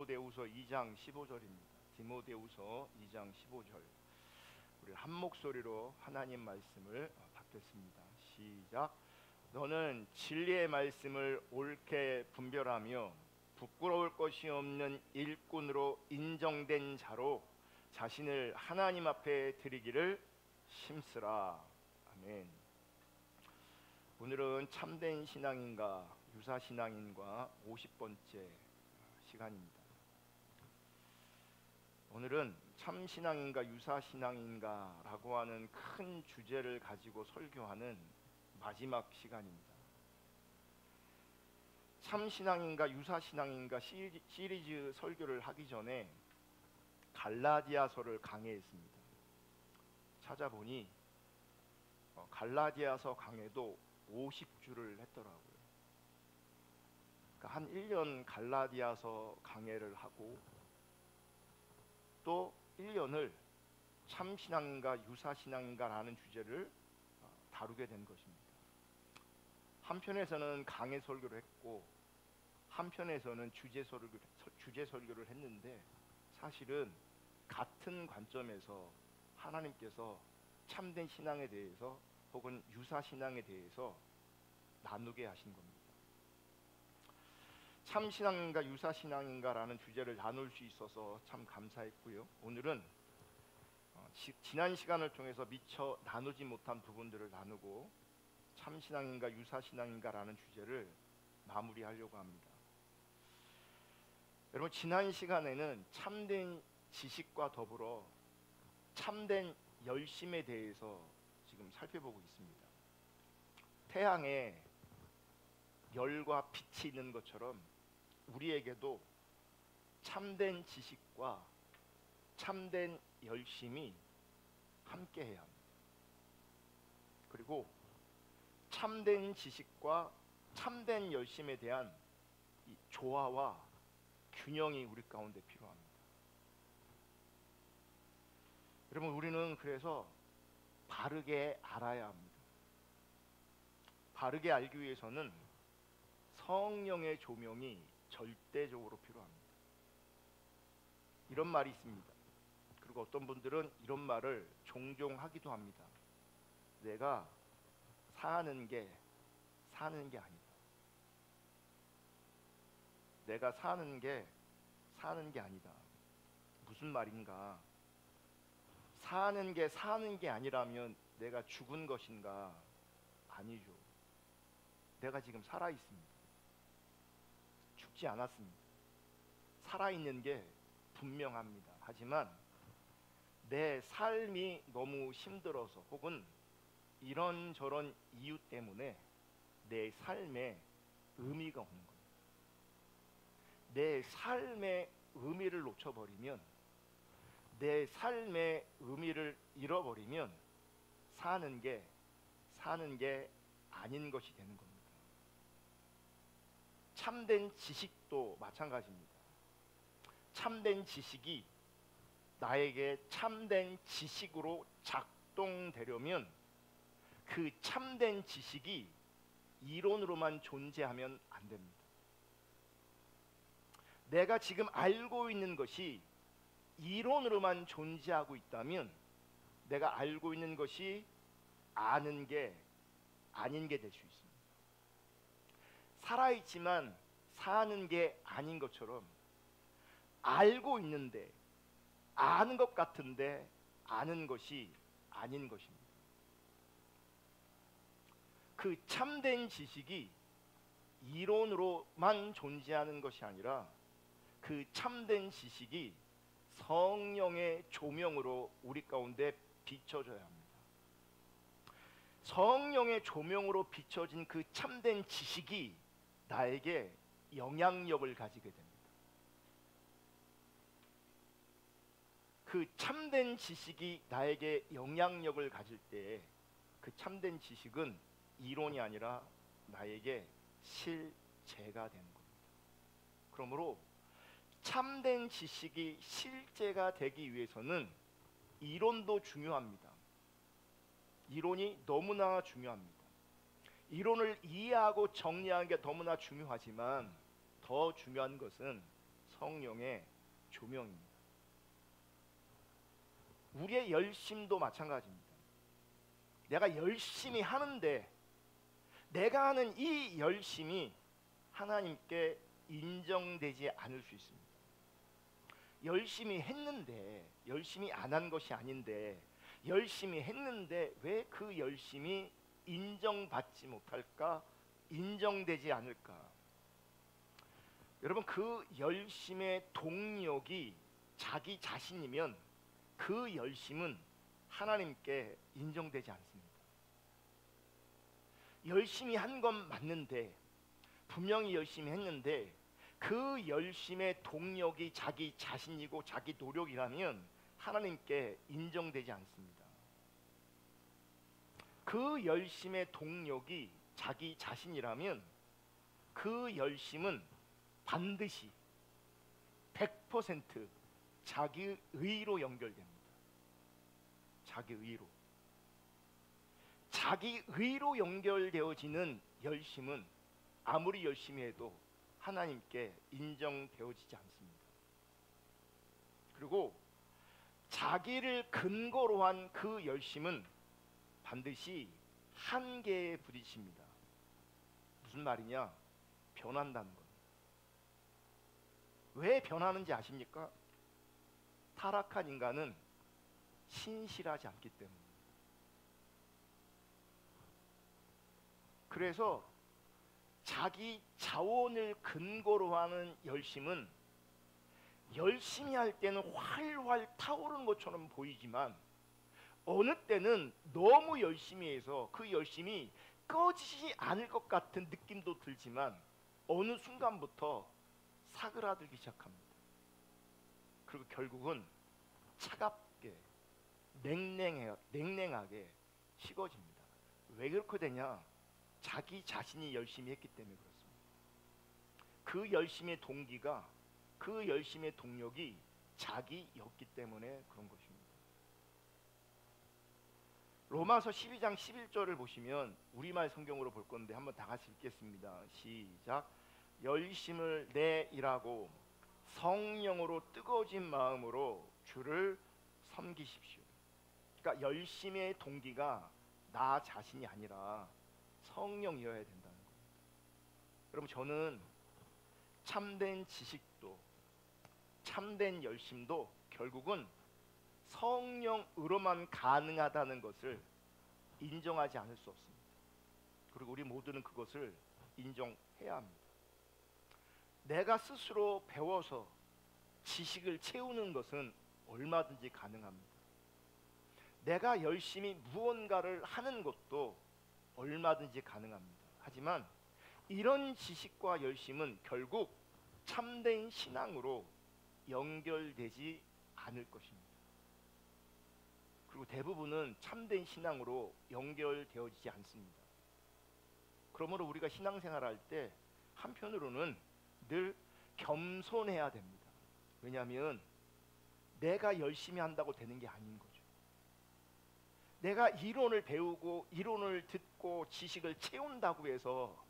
디모데후서 2장 15절입니다. 디모데후서 2장 15절. 우리 한 목소리로 하나님 말씀을 받겠습니다. 시작. 너는 진리의 말씀을 옳게 분별하며 부끄러울 것이 없는 일꾼으로 인정된 자로 자신을 하나님 앞에 드리기를 힘쓰라. 아멘. 오늘은 참된 신앙인과 유사 신앙인과 50번째 시간입니다. 오늘은 참 신앙인가 유사 신앙인가 라고 하는 큰 주제를 가지고 설교하는 마지막 시간입니다. 참 신앙인가 유사 신앙인가 시리즈 설교를 하기 전에 갈라디아서를 강해했습니다. 찾아보니 갈라디아서 강해도 50주를 했더라고요. 그러니까 한 1년 갈라디아서 강해를 하고 또 1년을 참신앙인가 유사신앙인가 라는 주제를 다루게 된 것입니다. 한편에서는 강해 설교를 했고 한편에서는 주제 설교를 했는데 사실은 같은 관점에서 하나님께서 참된 신앙에 대해서 혹은 유사신앙에 대해서 나누게 하신 겁니다. 참신앙인가 유사신앙인가 라는 주제를 나눌 수 있어서 참 감사했고요. 오늘은 지난 시간을 통해서 미처 나누지 못한 부분들을 나누고 참신앙인가 유사신앙인가 라는 주제를 마무리하려고 합니다. 여러분, 지난 시간에는 참된 지식과 더불어 참된 열심에 대해서 지금 살펴보고 있습니다. 태양에 열과 빛이 있는 것처럼 우리에게도 참된 지식과 참된 열심이 함께해야 합니다. 그리고 참된 지식과 참된 열심에 대한 이 조화와 균형이 우리 가운데 필요합니다. 여러분, 우리는 그래서 바르게 알아야 합니다. 바르게 알기 위해서는 성령의 조명이 절대적으로 필요합니다. 이런 말이 있습니다. 그리고 어떤 분들은 이런 말을 종종 하기도 합니다. 내가 사는 게 아니다. 내가 사는 게 아니다. 무슨 말인가? 사는 게 아니라면 내가 죽은 것인가? 아니죠. 내가 지금 살아 있습니다. 죽지 않았습니다. 살아있는 게 분명합니다. 하지만 내 삶이 너무 힘들어서 혹은 이런저런 이유 때문에 내 삶에 의미가 없는 거예요. 내 삶의 의미를 놓쳐버리면, 내 삶의 의미를 잃어버리면 사는 게 아닌 것이 되는 겁니다. 참된 지식도 마찬가지입니다. 참된 지식이 나에게 참된 지식으로 작동되려면 그 참된 지식이 이론으로만 존재하면 안 됩니다. 내가 지금 알고 있는 것이 이론으로만 존재하고 있다면 내가 알고 있는 것이 아는 게 아닌 게 될 수 있습니다. 살아있지만 사는 게 아닌 것처럼 알고 있는데 아는 것 같은데 아는 것이 아닌 것입니다. 그 참된 지식이 이론으로만 존재하는 것이 아니라 그 참된 지식이 성령의 조명으로 우리 가운데 비춰져야 합니다. 성령의 조명으로 비춰진 그 참된 지식이 나에게 영향력을 가지게 됩니다. 그 참된 지식이 나에게 영향력을 가질 때 그 참된 지식은 이론이 아니라 나에게 실제가 되는 겁니다. 그러므로 참된 지식이 실제가 되기 위해서는 이론도 중요합니다. 이론이 너무나 중요합니다. 이론을 이해하고 정리하는 게 너무나 중요하지만 더 중요한 것은 성령의 조명입니다. 우리의 열심도 마찬가지입니다. 내가 열심히 하는데 내가 하는 이 열심이 하나님께 인정되지 않을 수 있습니다. 열심히 했는데, 열심히 안 한 것이 아닌데 열심히 했는데 왜 그 열심이 인정받지 못할까? 인정되지 않을까? 여러분, 그 열심의 동력이 자기 자신이면 그 열심은 하나님께 인정되지 않습니다. 열심히 한 건 맞는데, 분명히 열심히 했는데 그 열심의 동력이 자기 자신이고 자기 노력이라면 하나님께 인정되지 않습니다. 그 열심의 동력이 자기 자신이라면 그 열심은 반드시 100% 자기 의로 연결됩니다. 자기 의로. 자기 의로 연결되어지는 열심은 아무리 열심히 해도 하나님께 인정되어지지 않습니다. 그리고 자기를 근거로 한 그 열심은 반드시 한계에 부딪힙니다. 무슨 말이냐? 변한다는 것. 왜 변하는지 아십니까? 타락한 인간은 신실하지 않기 때문에. 그래서 자기 자원을 근거로 하는 열심은 열심히 할 때는 활활 타오르는 것처럼 보이지만 어느 때는 너무 열심히 해서 그 열심이 꺼지지 않을 것 같은 느낌도 들지만 어느 순간부터 사그라들기 시작합니다. 그리고 결국은 차갑게 냉랭하게 식어집니다. 왜 그렇게 되냐? 자기 자신이 열심히 했기 때문에 그렇습니다. 그 열심의 동기가, 그 열심의 동력이 자기였기 때문에 그런 것입니다. 로마서 12장 11절을 보시면 우리말 성경으로 볼 건데 한번 다 같이 읽겠습니다. 시작. 열심을 내 일하고 성령으로 뜨거워진 마음으로 주를 섬기십시오. 그러니까 열심의 동기가 나 자신이 아니라 성령이어야 된다는 거예요. 여러분, 저는 참된 지식도 참된 열심도 결국은 성령으로만 가능하다는 것을 인정하지 않을 수 없습니다. 그리고 우리 모두는 그것을 인정해야 합니다. 내가 스스로 배워서 지식을 채우는 것은 얼마든지 가능합니다. 내가 열심히 무언가를 하는 것도 얼마든지 가능합니다. 하지만 이런 지식과 열심은 결국 참된 신앙으로 연결되지 않을 것입니다. 그리고 대부분은 참된 신앙으로 연결되어지지 않습니다. 그러므로 우리가 신앙생활할 때 한편으로는 늘 겸손해야 됩니다. 왜냐하면 내가 열심히 한다고 되는 게 아닌 거죠. 내가 이론을 배우고 이론을 듣고 지식을 채운다고 해서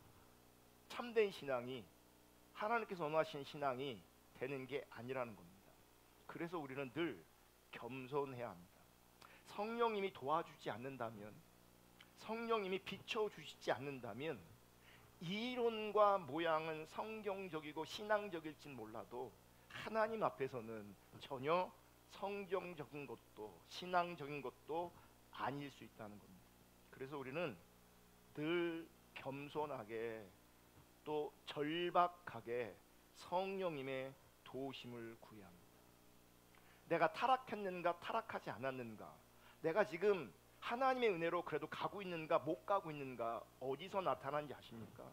참된 신앙이, 하나님께서 원하시는 신앙이 되는 게 아니라는 겁니다. 그래서 우리는 늘 겸손해야 합니다. 성령님이 도와주지 않는다면, 성령님이 비춰주시지 않는다면 이론과 모양은 성경적이고 신앙적일진 몰라도 하나님 앞에서는 전혀 성경적인 것도 신앙적인 것도 아닐 수 있다는 겁니다. 그래서 우리는 늘 겸손하게 또 절박하게 성령님의 도우심을 구해야 합니다. 내가 타락했는가 타락하지 않았는가, 내가 지금 하나님의 은혜로 그래도 가고 있는가 못 가고 있는가 어디서 나타나는지 아십니까?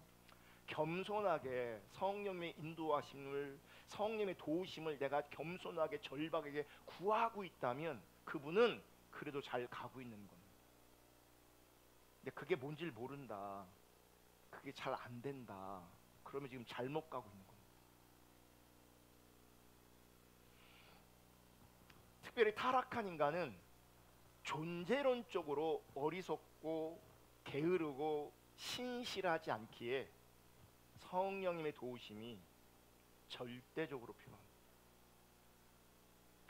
겸손하게 성령의 인도하심을, 성령의 도우심을 내가 겸손하게 절박하게 구하고 있다면 그분은 그래도 잘 가고 있는 겁니다. 근데 그게 뭔지를 모른다, 그게 잘 안 된다, 그러면 지금 잘못 가고 있는 겁니다. 특별히 타락한 인간은 존재론적으로 어리석고 게으르고 신실하지 않기에 성령님의 도우심이 절대적으로 필요합니다.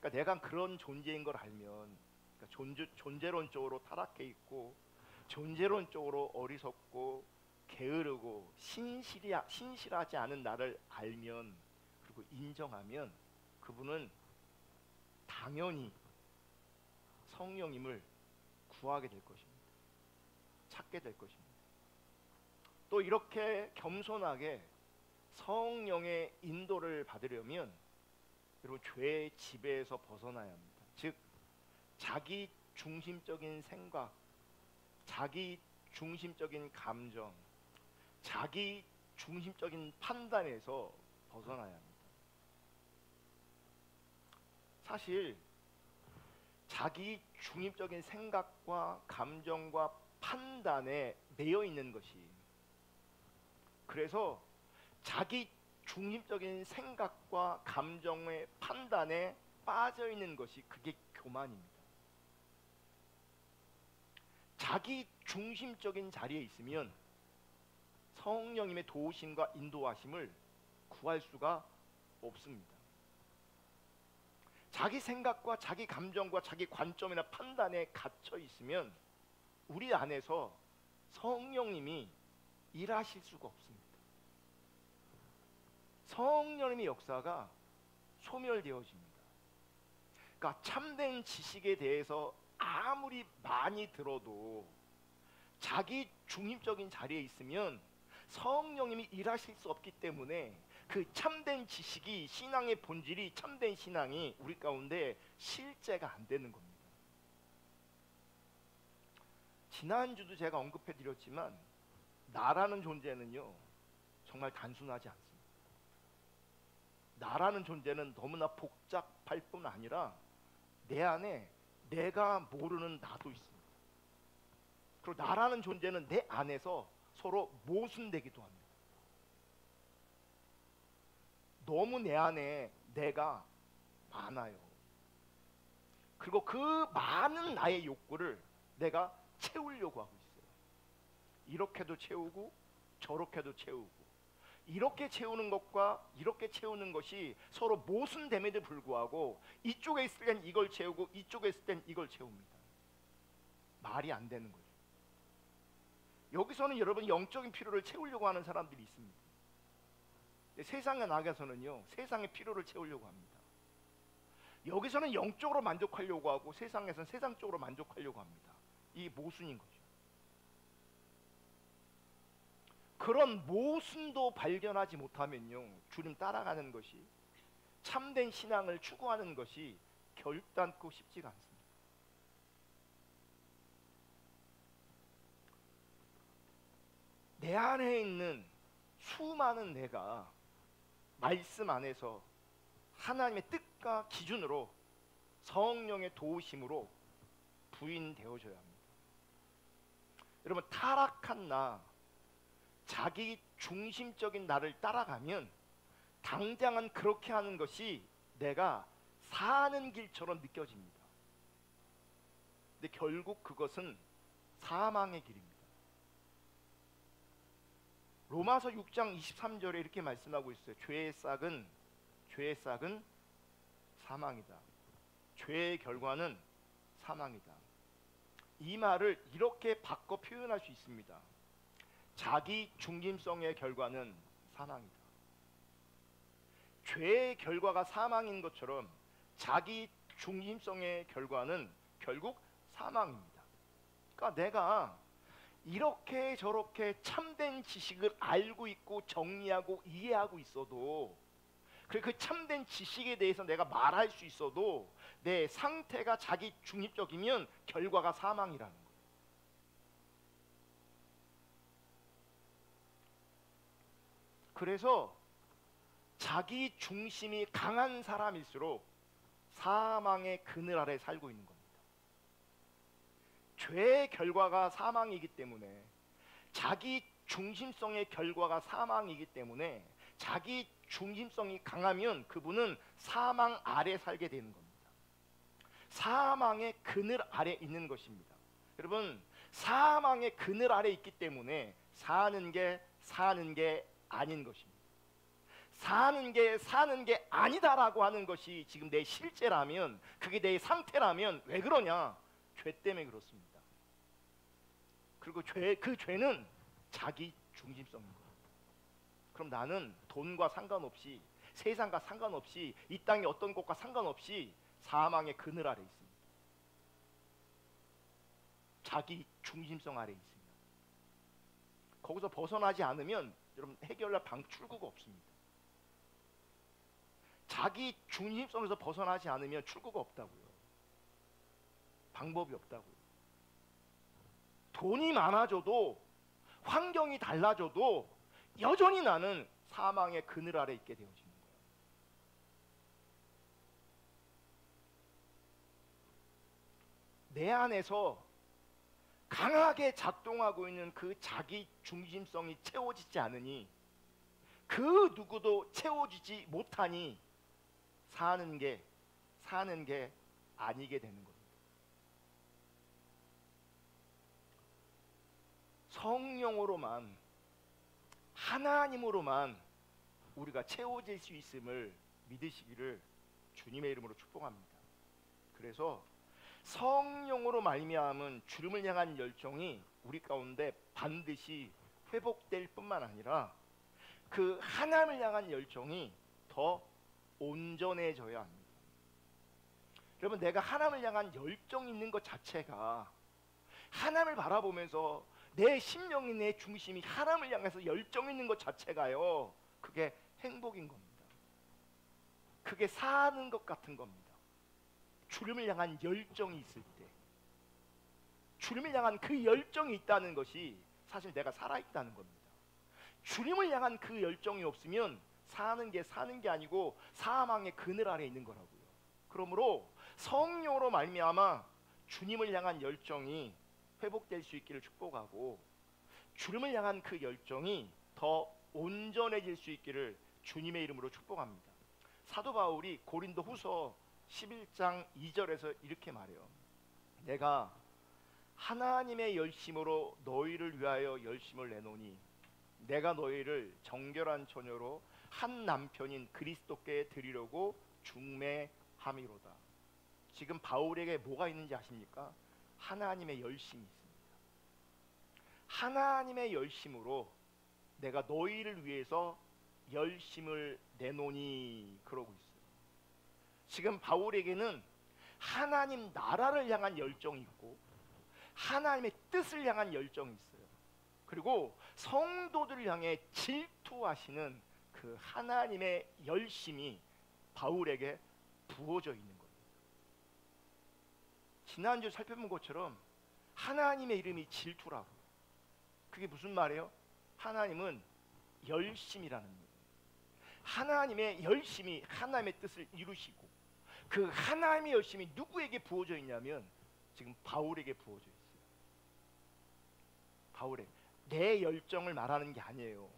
그러니까 내가 그런 존재인 걸 알면, 그러니까 존재론적으로 타락해 있고 존재론적으로 어리석고 게으르고 신실하지 않은 나를 알면, 그리고 인정하면, 그분은 당연히 성령님을 구하게 될 것입니다. 찾게 될 것입니다. 또 이렇게 겸손하게 성령의 인도를 받으려면 여러분 죄의 지배에서 벗어나야 합니다. 즉 자기 중심적인 생각, 자기 중심적인 감정, 자기 중심적인 판단에서 벗어나야 합니다. 사실 자기 중심적인 생각과 감정과 판단에 매여 있는 것이, 그래서 자기 중심적인 생각과 감정의 판단에 빠져 있는 것이, 그게 교만입니다. 자기 중심적인 자리에 있으면 성령님의 도우심과 인도하심을 구할 수가 없습니다. 자기 생각과 자기 감정과 자기 관점이나 판단에 갇혀 있으면 우리 안에서 성령님이 일하실 수가 없습니다. 성령님의 역사가 소멸되어집니다. 그러니까 참된 지식에 대해서 아무리 많이 들어도 자기 중심적인 자리에 있으면 성령님이 일하실 수 없기 때문에 그 참된 지식이, 신앙의 본질이, 참된 신앙이 우리 가운데 실제가 안 되는 겁니다. 지난주도 제가 언급해 드렸지만 나라는 존재는요 정말 단순하지 않습니다. 나라는 존재는 너무나 복잡할 뿐 아니라 내 안에 내가 모르는 나도 있습니다. 그리고 나라는 존재는 내 안에서 서로 모순되기도 합니다. 너무 내 안에 내가 많아요. 그리고 그 많은 나의 욕구를 내가 채우려고 하고 있어요. 이렇게도 채우고 저렇게도 채우고, 이렇게 채우는 것과 이렇게 채우는 것이 서로 모순됨에도 불구하고 이쪽에 있을 땐 이걸 채우고 이쪽에 있을 땐 이걸 채웁니다. 말이 안 되는 거죠. 여기서는 여러분 영적인 필요를 채우려고 하는 사람들이 있습니다. 세상에 나가서는요 세상의 필요를 채우려고 합니다. 여기서는 영적으로 만족하려고 하고 세상에서는 세상적으로 만족하려고 합니다. 이 모순인 거죠. 그런 모순도 발견하지 못하면요 주님 따라가는 것이, 참된 신앙을 추구하는 것이 결단코 쉽지가 않습니다. 내 안에 있는 수많은 내가 말씀 안에서 하나님의 뜻과 기준으로 성령의 도우심으로 부인되어져야 합니다. 여러분 타락한 나, 자기 중심적인 나를 따라가면 당장은 그렇게 하는 것이 내가 사는 길처럼 느껴집니다. 근데 결국 그것은 사망의 길입니다. 로마서 6장 23절에 이렇게 말씀하고 있어요. 죄의 싹은 사망이다. 죄의 결과는 사망이다. 이 말을 이렇게 바꿔 표현할 수 있습니다. 자기 중심성의 결과는 사망이다. 죄의 결과가 사망인 것처럼 자기 중심성의 결과는 결국 사망입니다. 그러니까 내가 이렇게 저렇게 참된 지식을 알고 있고 정리하고 이해하고 있어도, 그리고 그 참된 지식에 대해서 내가 말할 수 있어도 내 상태가 자기 중립적이면 결과가 사망이라는 거예요. 그래서 자기 중심이 강한 사람일수록 사망의 그늘 아래 살고 있는 겁니다. 죄의 결과가 사망이기 때문에, 자기 중심성의 결과가 사망이기 때문에 자기 중심성이 강하면 그분은 사망 아래 살게 되는 겁니다. 사망의 그늘 아래 있는 것입니다. 여러분 사망의 그늘 아래 있기 때문에 사는 게 아닌 것입니다. 사는 게 아니다라고 하는 것이 지금 내 실제라면, 그게 내 상태라면 왜 그러냐? 죄 때문에 그렇습니다. 그리고 그 죄는 자기 중심성인 거예요. 그럼 나는 돈과 상관없이, 세상과 상관없이, 이 땅의 어떤 것과 상관없이 사망의 그늘 아래 있습니다. 자기 중심성 아래 있습니다. 거기서 벗어나지 않으면 여러분 해결할 출구가 없습니다. 자기 중심성에서 벗어나지 않으면 출구가 없다고요. 방법이 없다고요. 돈이 많아져도, 환경이 달라져도 여전히 나는 사망의 그늘 아래 있게 되어지는 거예요. 내 안에서 강하게 작동하고 있는 그 자기 중심성이 채워지지 않으니, 그 누구도 채워지지 못하니 사는 게 아니게 되는 겁니다. 성령으로만, 하나님으로만 우리가 채워질 수 있음을 믿으시기를 주님의 이름으로 축복합니다. 그래서 성령으로 말미암은 주님을 향한 열정이 우리 가운데 반드시 회복될 뿐만 아니라 그 하나님을 향한 열정이 더 온전해져야 합니다. 여러분, 내가 하나님을 향한 열정이 있는 것 자체가, 하나님을 바라보면서 내 심령이, 내 중심이 하나님을 향해서 열정 있는 것 자체가요, 그게 행복인 겁니다. 그게 사는 것 같은 겁니다. 주님을 향한 열정이 있을 때, 주님을 향한 그 열정이 있다는 것이 사실 내가 살아있다는 겁니다. 주님을 향한 그 열정이 없으면 사는 게 아니고 사망의 그늘 아래 있는 거라고요. 그러므로 성령으로 말미암아 주님을 향한 열정이 회복될 수 있기를 축복하고, 주님을 향한 그 열정이 더 온전해질 수 있기를 주님의 이름으로 축복합니다. 사도 바울이 고린도 후서 11장 2절에서 이렇게 말해요. 내가 하나님의 열심으로 너희를 위하여 열심을 내노니 내가 너희를 정결한 처녀로 한 남편인 그리스도께 드리려고 중매함이로다. 지금 바울에게 뭐가 있는지 아십니까? 하나님의 열심이 있습니다. 하나님의 열심으로 내가 너희를 위해서 열심을 내노니 그러고 있어요. 지금 바울에게는 하나님 나라를 향한 열정이 있고 하나님의 뜻을 향한 열정이 있어요. 그리고 성도들을 향해 질투하시는 그 하나님의 열심이 바울에게 부어져 있는 거예요. 지난주 살펴본 것처럼 하나님의 이름이 질투라고. 그게 무슨 말이에요? 하나님은 열심이라는 거예요. 하나님의 열심이 하나님의 뜻을 이루시고, 그 하나님의 열심이 누구에게 부어져 있냐면 지금 바울에게 부어져 있어요. 바울의 내 열정을 말하는 게 아니에요.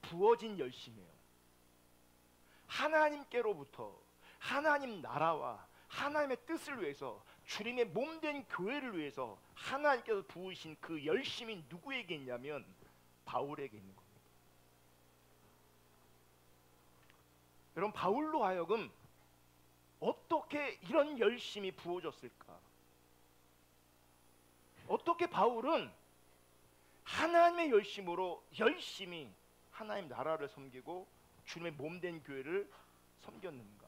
부어진 열심이에요. 하나님께로부터 하나님 나라와 하나님의 뜻을 위해서, 주님의 몸된 교회를 위해서 하나님께서 부으신 그 열심이 누구에게 있냐면 바울에게 있는 겁니다. 여러분, 바울로 하여금 어떻게 이런 열심이 부어졌을까? 어떻게 바울은 하나님의 열심으로 열심히 하나님 나라를 섬기고 주님의 몸된 교회를 섬겼는가?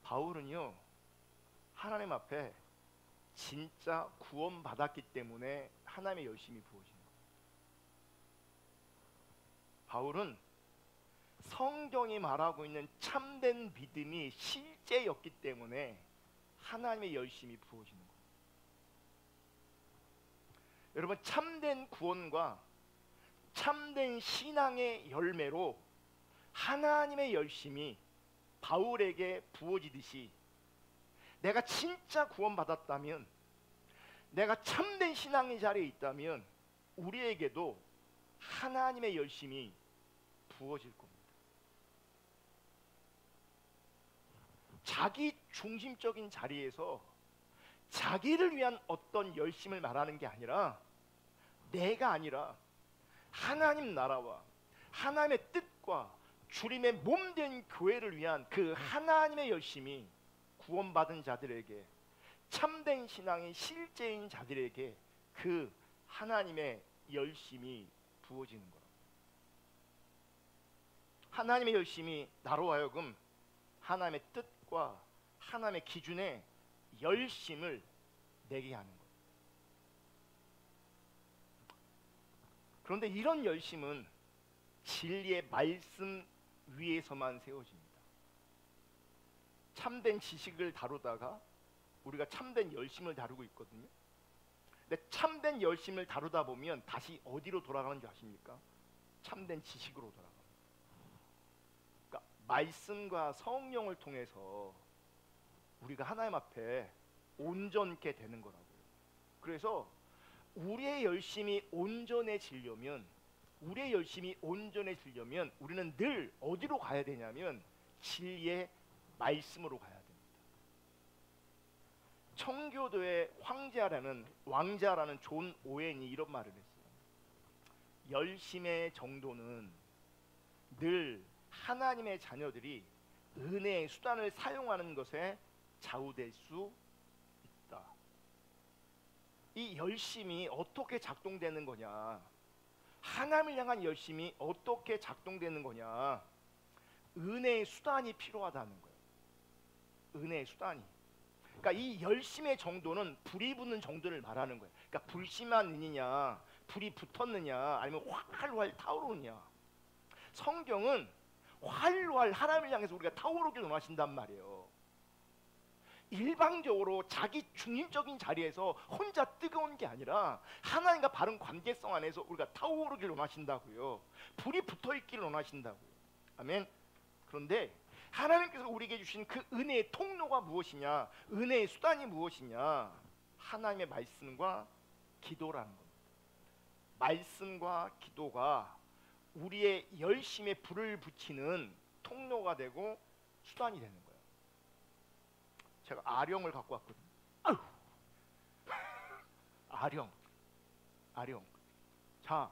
바울은요, 하나님 앞에 진짜 구원받았기 때문에 하나님의 열심이 부어진 거예요. 바울은 성경이 말하고 있는 참된 믿음이 실제였기 때문에 하나님의 열심이 부어지는 거예요. 여러분, 참된 구원과 참된 신앙의 열매로 하나님의 열심이 바울에게 부어지듯이, 내가 진짜 구원받았다면, 내가 참된 신앙의 자리에 있다면 우리에게도 하나님의 열심이 부어질 겁니다. 자기 중심적인 자리에서 자기를 위한 어떤 열심을 말하는 게 아니라, 내가 아니라 하나님 나라와 하나님의 뜻과 주님의 몸된 교회를 위한 그 하나님의 열심이 구원받은 자들에게, 참된 신앙이 실제인 자들에게 그 하나님의 열심이 부어지는 거라. 하나님의 열심이 나로 하여금 하나님의 뜻과 하나님의 기준에 열심을 내게 하는 거예요. 그런데 이런 열심은 진리의 말씀 위에서만 세워집니다. 참된 지식을 다루다가 우리가 참된 열심을 다루고 있거든요. 근데 참된 열심을 다루다 보면 다시 어디로 돌아가는 줄 아십니까? 참된 지식으로 돌아가요. 그러니까 말씀과 성령을 통해서 우리가 하나님 앞에 온전케 되는 거라고요. 그래서 우리의 열심이 온전해지려면 우리는 늘 어디로 가야 되냐면 진리의 말씀으로 가야 됩니다. 청교도의 왕자라는 존 오웬이 이런 말을 했어요. 열심의 정도는 늘 하나님의 자녀들이 은혜의 수단을 사용하는 것에 좌우될 수 있다. 이 열심이 어떻게 작동되는 거냐? 하나님을 향한 열심이 어떻게 작동되는 거냐? 은혜의 수단이 필요하다는 거예요. 은혜의 수단이. 그러니까 이 열심의 정도는 불이 붙는 정도를 말하는 거예요. 그러니까 불씨만 있느냐, 불이 붙었느냐, 아니면 활활 타오르느냐. 성경은 활활 하나님을 향해서 우리가 타오르길 원하신단 말이에요. 일방적으로 자기 중립적인 자리에서 혼자 뜨거운 게 아니라 하나님과 바른 관계성 안에서 우리가 타오르길 원하신다고요. 불이 붙어있기를 원하신다고요. 아멘. 그런데 하나님께서 우리에게 주신 그 은혜의 통로가 무엇이냐, 은혜의 수단이 무엇이냐? 하나님의 말씀과 기도라는 겁니다. 말씀과 기도가 우리의 열심에 불을 붙이는 통로가 되고 수단이 되는 거예요. 제가 아령을 갖고 왔거든요. 아령. 자,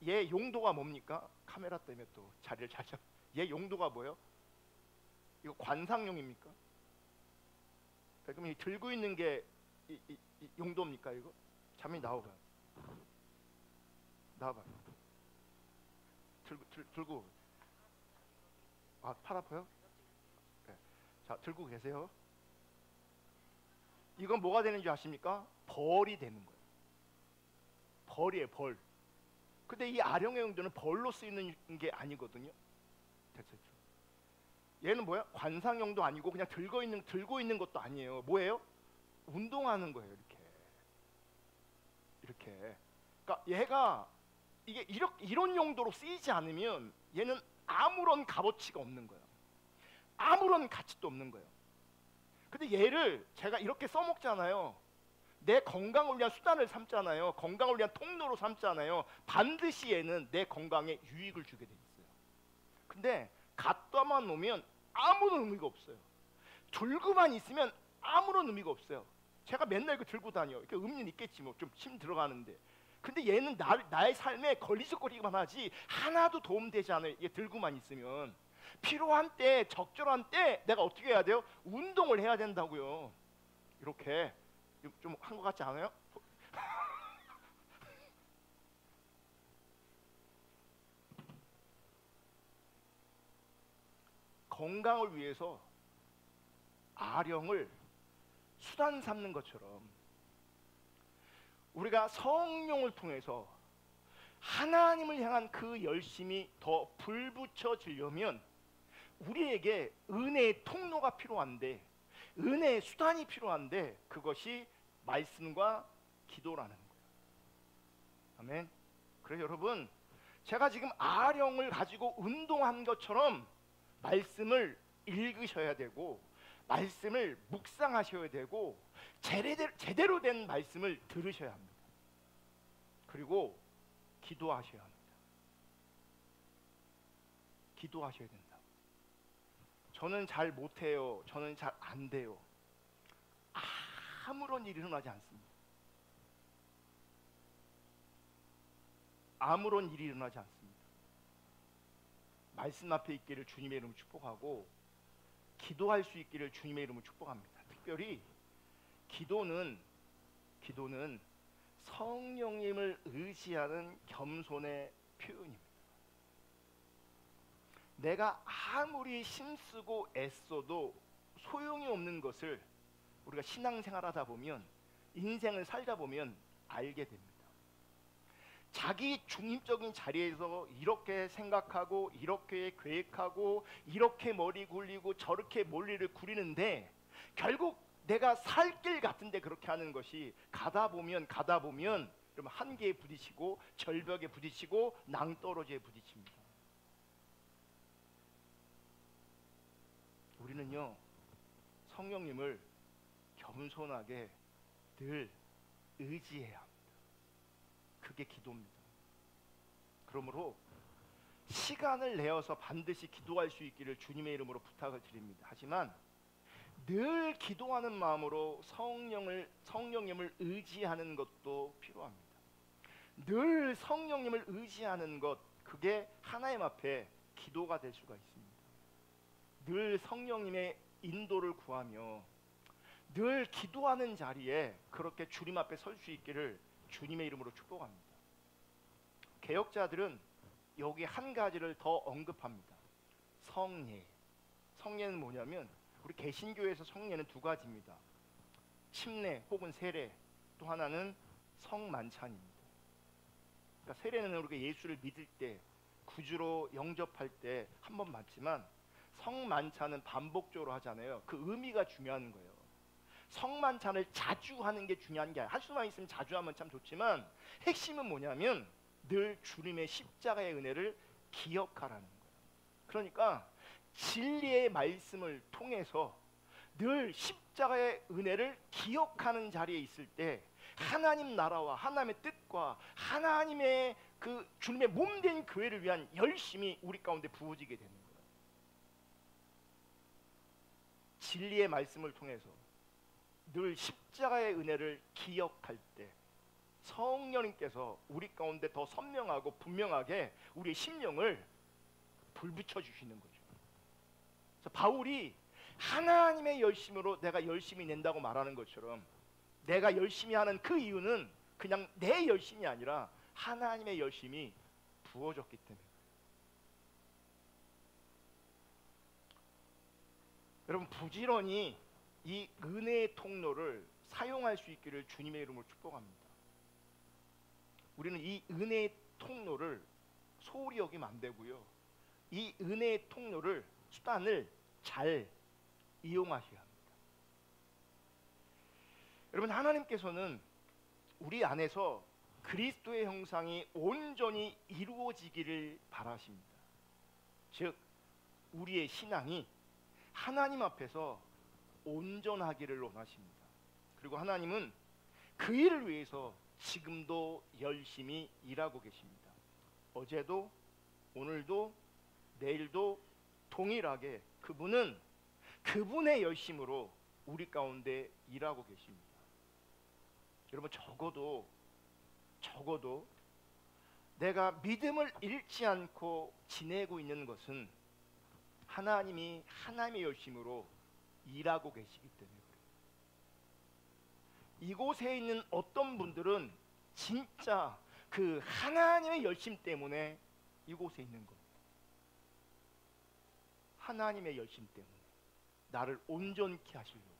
얘 용도가 뭡니까? 카메라 때문에 또 자리를 잘 잡. 얘 용도가 뭐예요? 이거 관상용입니까? 그럼 이 들고 있는 게 이 용도입니까? 이거? 잠이 나와봐요. 들고. 아, 팔 아파요? 네. 자, 들고 계세요. 이건 뭐가 되는지 아십니까? 벌이 되는 거예요. 벌이에요, 벌. 근데 이 아령의 용도는 벌로 쓰이는 게 아니거든요. 됐죠. 얘는 뭐야? 관상용도 아니고 그냥 들고 있는 것도 아니에요. 뭐예요? 운동하는 거예요. 이렇게. 그러니까 얘가 이게 이런 용도로 쓰이지 않으면 얘는 아무런 값어치가 없는 거예요. 아무런 가치도 없는 거예요. 근데 얘를 제가 이렇게 써먹잖아요. 내 건강을 위한 수단을 삼잖아요. 건강을 위한 통로로 삼잖아요. 반드시 얘는 내 건강에 유익을 주게 돼 있어요. 근데 갖다만 놓으면 아무런 의미가 없어요. 들고만 있으면 아무런 의미가 없어요. 제가 맨날 이거 들고 다녀. 이렇게 의미는 있겠지 뭐, 좀 힘 들어가는데. 근데 얘는 나의 삶에 걸리적거리기만 하지 하나도 도움되지 않아요. 얘 들고만 있으면. 필요한 때, 적절한 때 내가 어떻게 해야 돼요? 운동을 해야 된다고요. 이렇게 좀 한 것 같지 않아요? 건강을 위해서 아령을 수단 삼는 것처럼 우리가 성령을 통해서 하나님을 향한 그 열심이 더 불붙여지려면 우리에게 은혜의 통로가 필요한데, 은혜의 수단이 필요한데, 그것이 말씀과 기도라는 거예요. 아멘. 그래서 여러분, 제가 지금 아령을 가지고 운동한 것처럼 말씀을 읽으셔야 되고, 말씀을 묵상하셔야 되고, 제대로 된 말씀을 들으셔야 합니다. 그리고 기도하셔야 합니다. 기도하셔야 된다. 저는 잘 못해요. 저는 잘 안 돼요. 아무런 일이 일어나지 않습니다. 아무런 일이 일어나지 않습니다. 말씀 앞에 있기를 주님의 이름으로 축복하고 기도할 수 있기를 주님의 이름으로 축복합니다. 특별히 기도는 성령님을 의지하는 겸손의 표현입니다. 내가 아무리 힘쓰고 애써도 소용이 없는 것을 우리가 신앙생활하다 보면, 인생을 살다 보면 알게 됩니다. 자기 중립적인 자리에서 이렇게 생각하고 이렇게 계획하고 이렇게 머리 굴리고 저렇게 머리를 구리는데 결국 내가 살 길 같은데 그렇게 하는 것이 가다 보면 여러분 한계에 부딪히고 절벽에 부딪히고 낭떠러지에 부딪힙니다. 우리는요, 성령님을 겸손하게 늘 의지해야 합니다. 그게 기도입니다. 그러므로 시간을 내어서 반드시 기도할 수 있기를 주님의 이름으로 부탁을 드립니다. 하지만 늘 기도하는 마음으로 성령님을 의지하는 것도 필요합니다. 늘 성령님을 의지하는 것, 그게 하나님 앞에 기도가 될 수가 있습니다. 늘 성령님의 인도를 구하며 늘 기도하는 자리에 그렇게 주님 앞에 설 수 있기를 주님의 이름으로 축복합니다. 개혁자들은 여기 한 가지를 더 언급합니다. 성례. 성례는 뭐냐면 우리 개신교에서 성례는 두 가지입니다. 침례 혹은 세례, 또 하나는 성만찬입니다. 그러니까 세례는 우리가 예수를 믿을 때, 구주로 영접할 때 한 번 받지만 성만찬은 반복적으로 하잖아요. 그 의미가 중요한 거예요. 성만찬을 자주 하는 게 중요한 게 아니라, 할 수만 있으면 자주 하면 참 좋지만 핵심은 뭐냐면 늘 주님의 십자가의 은혜를 기억하라는 거예요. 그러니까 진리의 말씀을 통해서 늘 십자가의 은혜를 기억하는 자리에 있을 때 하나님 나라와 하나님의 뜻과 하나님의 그 주님의 몸된 교회를 위한 열심이 우리 가운데 부어지게 되는 거예요. 진리의 말씀을 통해서 늘 십자가의 은혜를 기억할 때 성령님께서 우리 가운데 더 선명하고 분명하게 우리의 심령을 불붙여 주시는 거죠. 그래서 바울이 하나님의 열심으로 내가 열심히 낸다고 말하는 것처럼, 내가 열심히 하는 그 이유는 그냥 내 열심이 아니라 하나님의 열심이 부어졌기 때문에. 여러분, 부지런히 이 은혜의 통로를 사용할 수 있기를 주님의 이름으로 축복합니다. 우리는 이 은혜의 통로를 소홀히 여기면 안 되고요, 이 은혜의 통로를, 수단을 잘 이용하셔야 합니다. 여러분, 하나님께서는 우리 안에서 그리스도의 형상이 온전히 이루어지기를 바라십니다. 즉, 우리의 신앙이 하나님 앞에서 온전하기를 원하십니다. 그리고 하나님은 그 일을 위해서 지금도 열심히 일하고 계십니다. 어제도 오늘도 내일도 동일하게 그분은 그분의 열심으로 우리 가운데 일하고 계십니다. 여러분, 적어도 내가 믿음을 잃지 않고 지내고 있는 것은 하나님이 하나님의 열심으로 일하고 계시기 때문에 그래요. 이곳에 있는 어떤 분들은 진짜 그 하나님의 열심 때문에 이곳에 있는 겁니다. 하나님의 열심 때문에 나를 온전케 하시려고.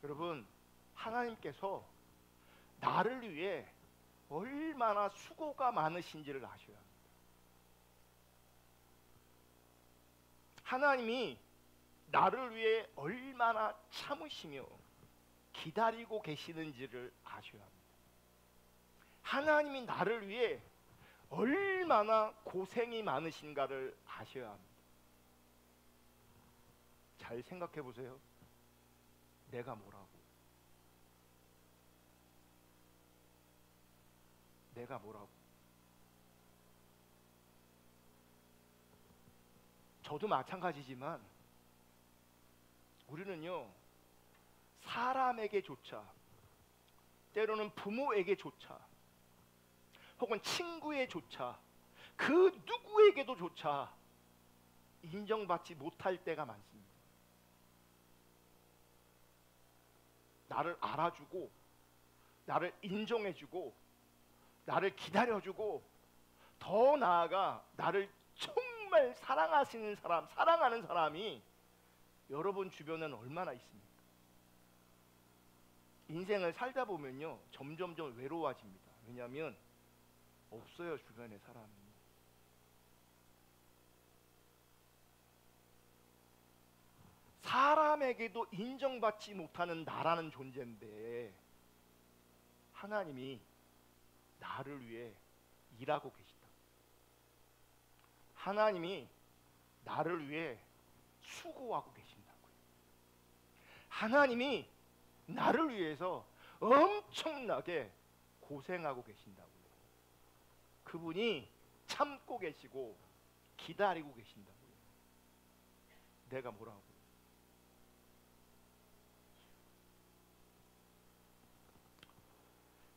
여러분, 하나님께서 나를 위해 얼마나 수고가 많으신지를 아셔야 합니다. 하나님이 나를 위해 얼마나 참으시며 기다리고 계시는지를 아셔야 합니다. 하나님이 나를 위해 얼마나 고생이 많으신가를 아셔야 합니다. 잘 생각해 보세요. 내가 뭐라고? 내가 뭐라고? 저도 마찬가지지만 우리는요, 사람에게조차, 때로는 부모에게조차 혹은 친구에조차 그 누구에게도조차 인정받지 못할 때가 많습니다. 나를 알아주고 나를 인정해주고 나를 기다려주고 더 나아가 나를 정말 사랑하시는 사람, 사랑하는 사람이 여러분 주변에는 얼마나 있습니까? 인생을 살다 보면요 점점점 외로워집니다. 왜냐하면 없어요, 주변에 사람이. 사람에게도 인정받지 못하는 나라는 존재인데 하나님이 나를 위해 일하고 계시다. 하나님이 나를 위해 수고하고 계신다고요. 하나님이 나를 위해서 엄청나게 고생하고 계신다고요. 그분이 참고 계시고 기다리고 계신다고요. 내가 뭐라고?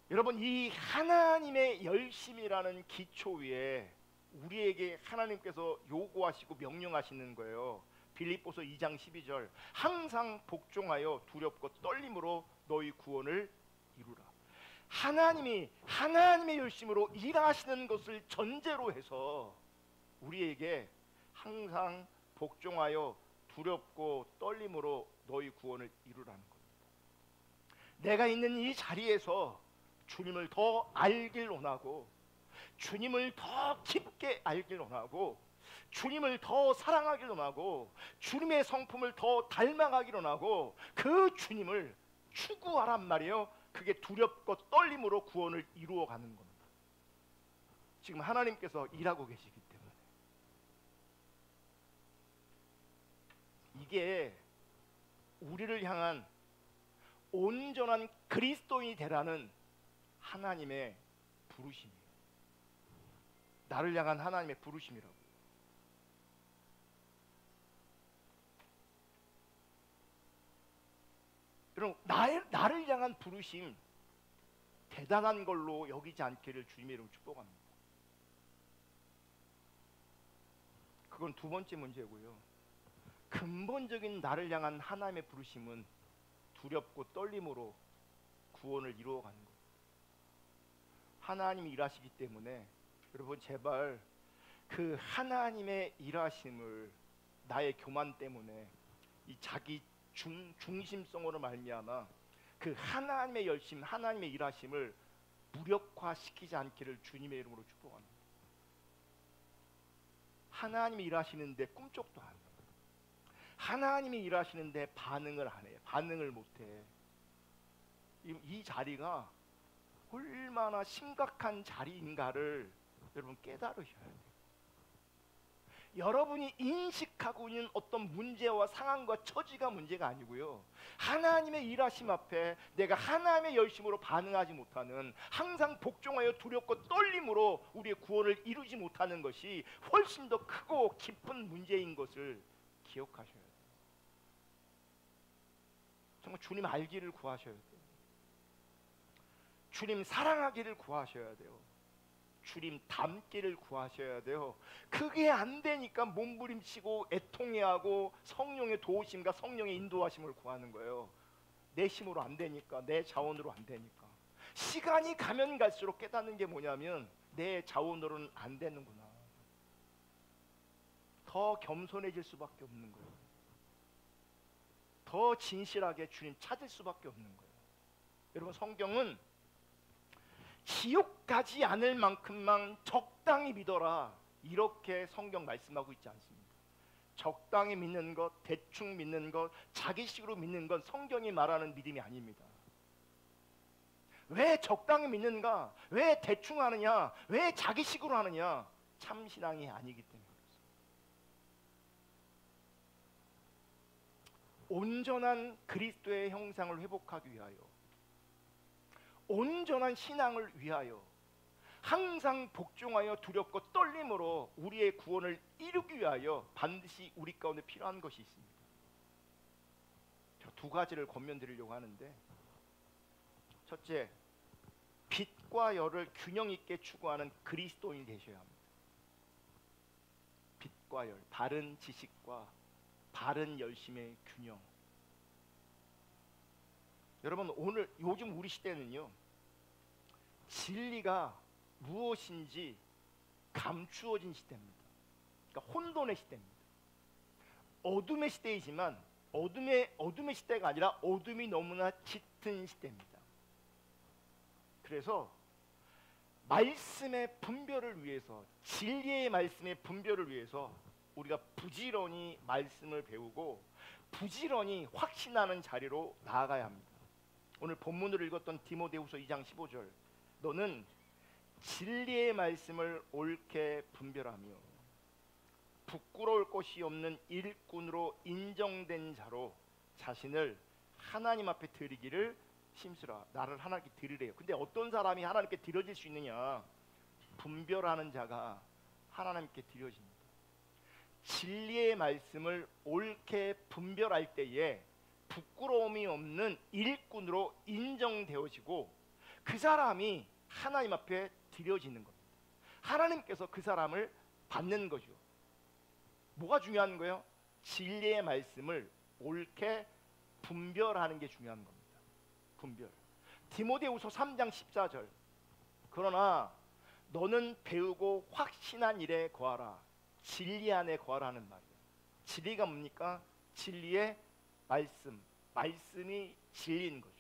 여러분, 이 하나님의 열심이라는 기초 위에 우리에게 하나님께서 요구하시고 명령하시는 거예요. 빌립보서 2장 12절, 항상 복종하여 두렵고 떨림으로 너희 구원을 이루라. 하나님이 하나님의 열심으로 일하시는 것을 전제로 해서 우리에게 항상 복종하여 두렵고 떨림으로 너희 구원을 이루라는 겁니다. 내가 있는 이 자리에서 주님을 더 알길 원하고, 주님을 더 깊게 알길 원하고, 주님을 더 사랑하길 원하고, 주님의 성품을 더 닮아가길 원하고, 그 주님을 추구하란 말이에요. 그게 두렵고 떨림으로 구원을 이루어가는 겁니다. 지금 하나님께서 일하고 계시기 때문에 이게 우리를 향한 온전한 그리스도인이 되라는 하나님의 부르심이에요. 나를 향한 하나님의 부르심이라고. 여러분, 나를 향한 부르심 대단한 걸로 여기지 않기를 주님의 이름으로 축복합니다. 그건 두 번째 문제고요. 근본적인 나를 향한 하나님의 부르심은 두렵고 떨림으로 구원을 이루어가는 거예요. 하나님이 일하시기 때문에 여러분 제발 그 하나님의 일하심을 나의 교만 때문에 이 자기 중심성으로 말미암아 그 하나님의 열심, 하나님의 일하심을 무력화시키지 않기를 주님의 이름으로 축복합니다. 하나님이 일하시는데 꿈쩍도 안 해요. 하나님이 일하시는데 반응을 안 해요. 반응을 못해. 이 자리가 얼마나 심각한 자리인가를 여러분 깨달으셔야 돼요. 여러분이 인식하고 있는 어떤 문제와 상황과 처지가 문제가 아니고요, 하나님의 일하심 앞에 내가 하나님의 열심으로 반응하지 못하는, 항상 복종하여 두렵고 떨림으로 우리의 구원을 이루지 못하는 것이 훨씬 더 크고 깊은 문제인 것을 기억하셔야 돼요. 정말 주님 알기를 구하셔야 돼요. 주님 사랑하기를 구하셔야 돼요. 주님 닮기를 구하셔야 돼요. 그게 안 되니까 몸부림치고 애통해하고 성령의 도우심과 성령의 인도하심을 구하는 거예요. 내 힘으로 안 되니까, 내 자원으로 안 되니까. 시간이 가면 갈수록 깨닫는 게 뭐냐면 내 자원으로는 안 되는구나. 더 겸손해질 수밖에 없는 거예요. 더 진실하게 주님 찾을 수밖에 없는 거예요. 여러분, 성경은 지옥 가지 않을 만큼만 적당히 믿어라, 이렇게 성경 말씀하고 있지 않습니다. 적당히 믿는 것, 대충 믿는 것, 자기식으로 믿는 건 성경이 말하는 믿음이 아닙니다. 왜 적당히 믿는가? 왜 대충 하느냐? 왜 자기식으로 하느냐? 참신앙이 아니기 때문에 그렇습니다. 온전한 그리스도의 형상을 회복하기 위하여, 온전한 신앙을 위하여, 항상 복종하여 두렵고 떨림으로 우리의 구원을 이루기 위하여 반드시 우리 가운데 필요한 것이 있습니다. 두 가지를 권면드리려고 하는데, 첫째, 빛과 열을 균형 있게 추구하는 그리스도인이 되셔야 합니다. 빛과 열, 바른 지식과 바른 열심의 균형. 여러분, 요즘 우리 시대는요, 진리가 무엇인지 감추어진 시대입니다. 그러니까 혼돈의 시대입니다. 어둠의 시대이지만 어둠의 시대가 아니라 어둠이 너무나 짙은 시대입니다. 그래서 말씀의 분별을 위해서, 진리의 말씀의 분별을 위해서 우리가 부지런히 말씀을 배우고 부지런히 확신하는 자리로 나아가야 합니다. 오늘 본문으로 읽었던 디모데후서 2장 15절, 너는 진리의 말씀을 옳게 분별하며 부끄러울 것이 없는 일꾼으로 인정된 자로 자신을 하나님 앞에 드리기를 힘쓰라. 나를 하나님께 드리래요. 근데 어떤 사람이 하나님께 드려질 수 있느냐? 분별하는 자가 하나님께 드려집니다. 진리의 말씀을 옳게 분별할 때에 부끄러움이 없는 일꾼으로 인정되어지고 그 사람이 하나님 앞에 드려지는 겁니다. 하나님께서 그 사람을 받는 거죠. 뭐가 중요한 거예요? 진리의 말씀을 옳게 분별하는 게 중요한 겁니다. 분별. 디모데후서 3장 14절, 그러나 너는 배우고 확신한 일에 거하라. 진리 안에 거하라는 말이에요. 진리가 뭡니까? 진리의 말씀이 진리인 거죠.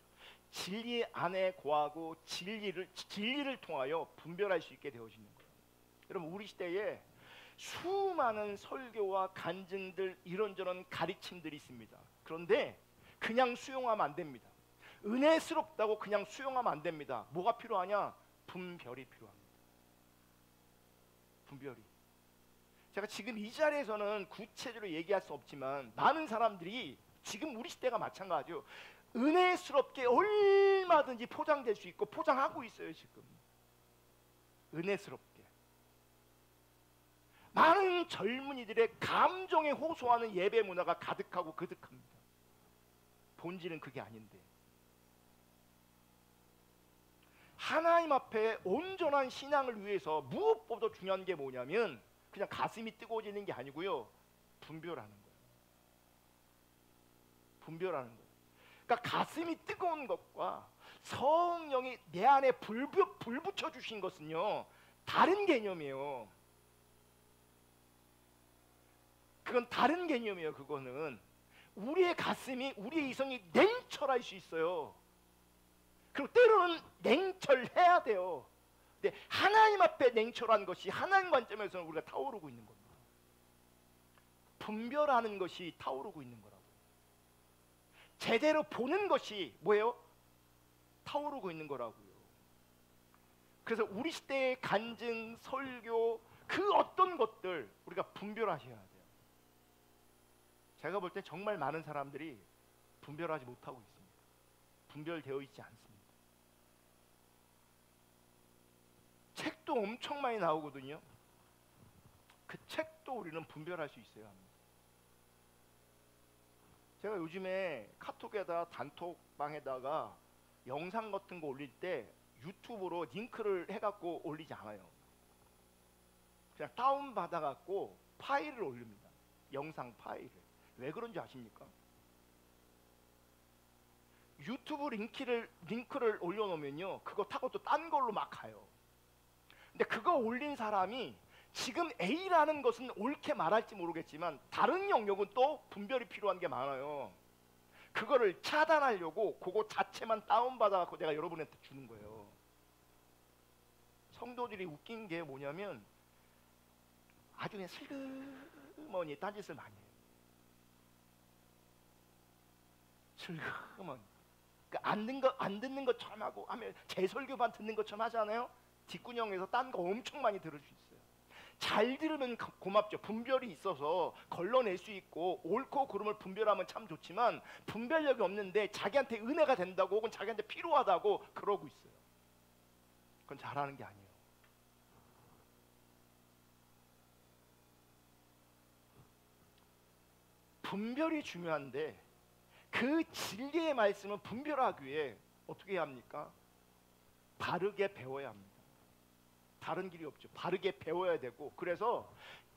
진리 안에 거하고 진리를 통하여 분별할 수 있게 되어지는 거예요. 여러분, 우리 시대에 수많은 설교와 간증들, 이런저런 가르침들이 있습니다. 그런데 그냥 수용하면 안 됩니다. 은혜스럽다고 그냥 수용하면 안 됩니다. 뭐가 필요하냐? 분별이 필요합니다. 분별이. 제가 지금 이 자리에서는 구체적으로 얘기할 수 없지만 많은 사람들이 지금 우리 시대가 마찬가지죠. 은혜스럽게 얼마든지 포장될 수 있고 포장하고 있어요. 지금 은혜스럽게 많은 젊은이들의 감정에 호소하는 예배 문화가 가득하고 그득합니다. 본질은 그게 아닌데, 하나님 앞에 온전한 신앙을 위해서 무엇보다 중요한 게 뭐냐면 그냥 가슴이 뜨거워지는 게 아니고요, 분별하는 거예요. 분별하는 거예요. 그러니까 가슴이 뜨거운 것과 성령이 내 안에 불 붙여 주신 것은요, 다른 개념이에요. 그건 다른 개념이에요. 그거는 우리의 가슴이, 우리의 이성이 냉철할 수 있어요. 그리고 때로는 냉철해야 돼요. 근데 하나님 앞에 냉철한 것이 하나님 관점에서는 우리가 타오르고 있는 겁니다. 분별하는 것이 타오르고 있는 거라고. 제대로 보는 것이 뭐예요? 타오르고 있는 거라고요. 그래서 우리 시대의 간증, 설교, 그 어떤 것들 우리가 분별하셔야 돼요. 제가 볼 때 정말 많은 사람들이 분별하지 못하고 있습니다. 분별되어 있지 않습니다. 책도 엄청 많이 나오거든요. 그 책도 우리는 분별할 수 있어야 합니다. 제가 요즘에 카톡에다 단톡방에다가 영상 같은 거 올릴 때 유튜브로 링크를 해갖고 올리지 않아요. 그냥 다운 받아갖고 파일을 올립니다. 영상 파일을. 왜 그런지 아십니까? 유튜브 링크를 올려놓으면요, 그거 타고 또 딴 걸로 막 가요. 근데 그거 올린 사람이 지금 A라는 것은 옳게 말할지 모르겠지만 다른 영역은 또 분별이 필요한 게 많아요. 그거를 차단하려고 그거 자체만 다운받아서 내가 여러분한테 주는 거예요. 성도들이 웃긴 게 뭐냐면 아주 그냥 슬그머니 딴짓을 많이 해요. 슬그머니. 그러니까 안 듣는 것처럼 하고 하면 제 설교만 듣는 것처럼 하잖아요. 뒷구녕에서 딴 거 엄청 많이 들을 수 있어요. 잘 들으면 고맙죠. 분별이 있어서 걸러낼 수 있고 옳고 그름을 분별하면 참 좋지만 분별력이 없는데 자기한테 은혜가 된다고 혹은 자기한테 필요하다고 그러고 있어요. 그건 잘하는 게 아니에요. 분별이 중요한데 그 진리의 말씀을 분별하기 위해 어떻게 해야 합니까? 바르게 배워야 합니다. 다른 길이 없죠. 바르게 배워야 되고, 그래서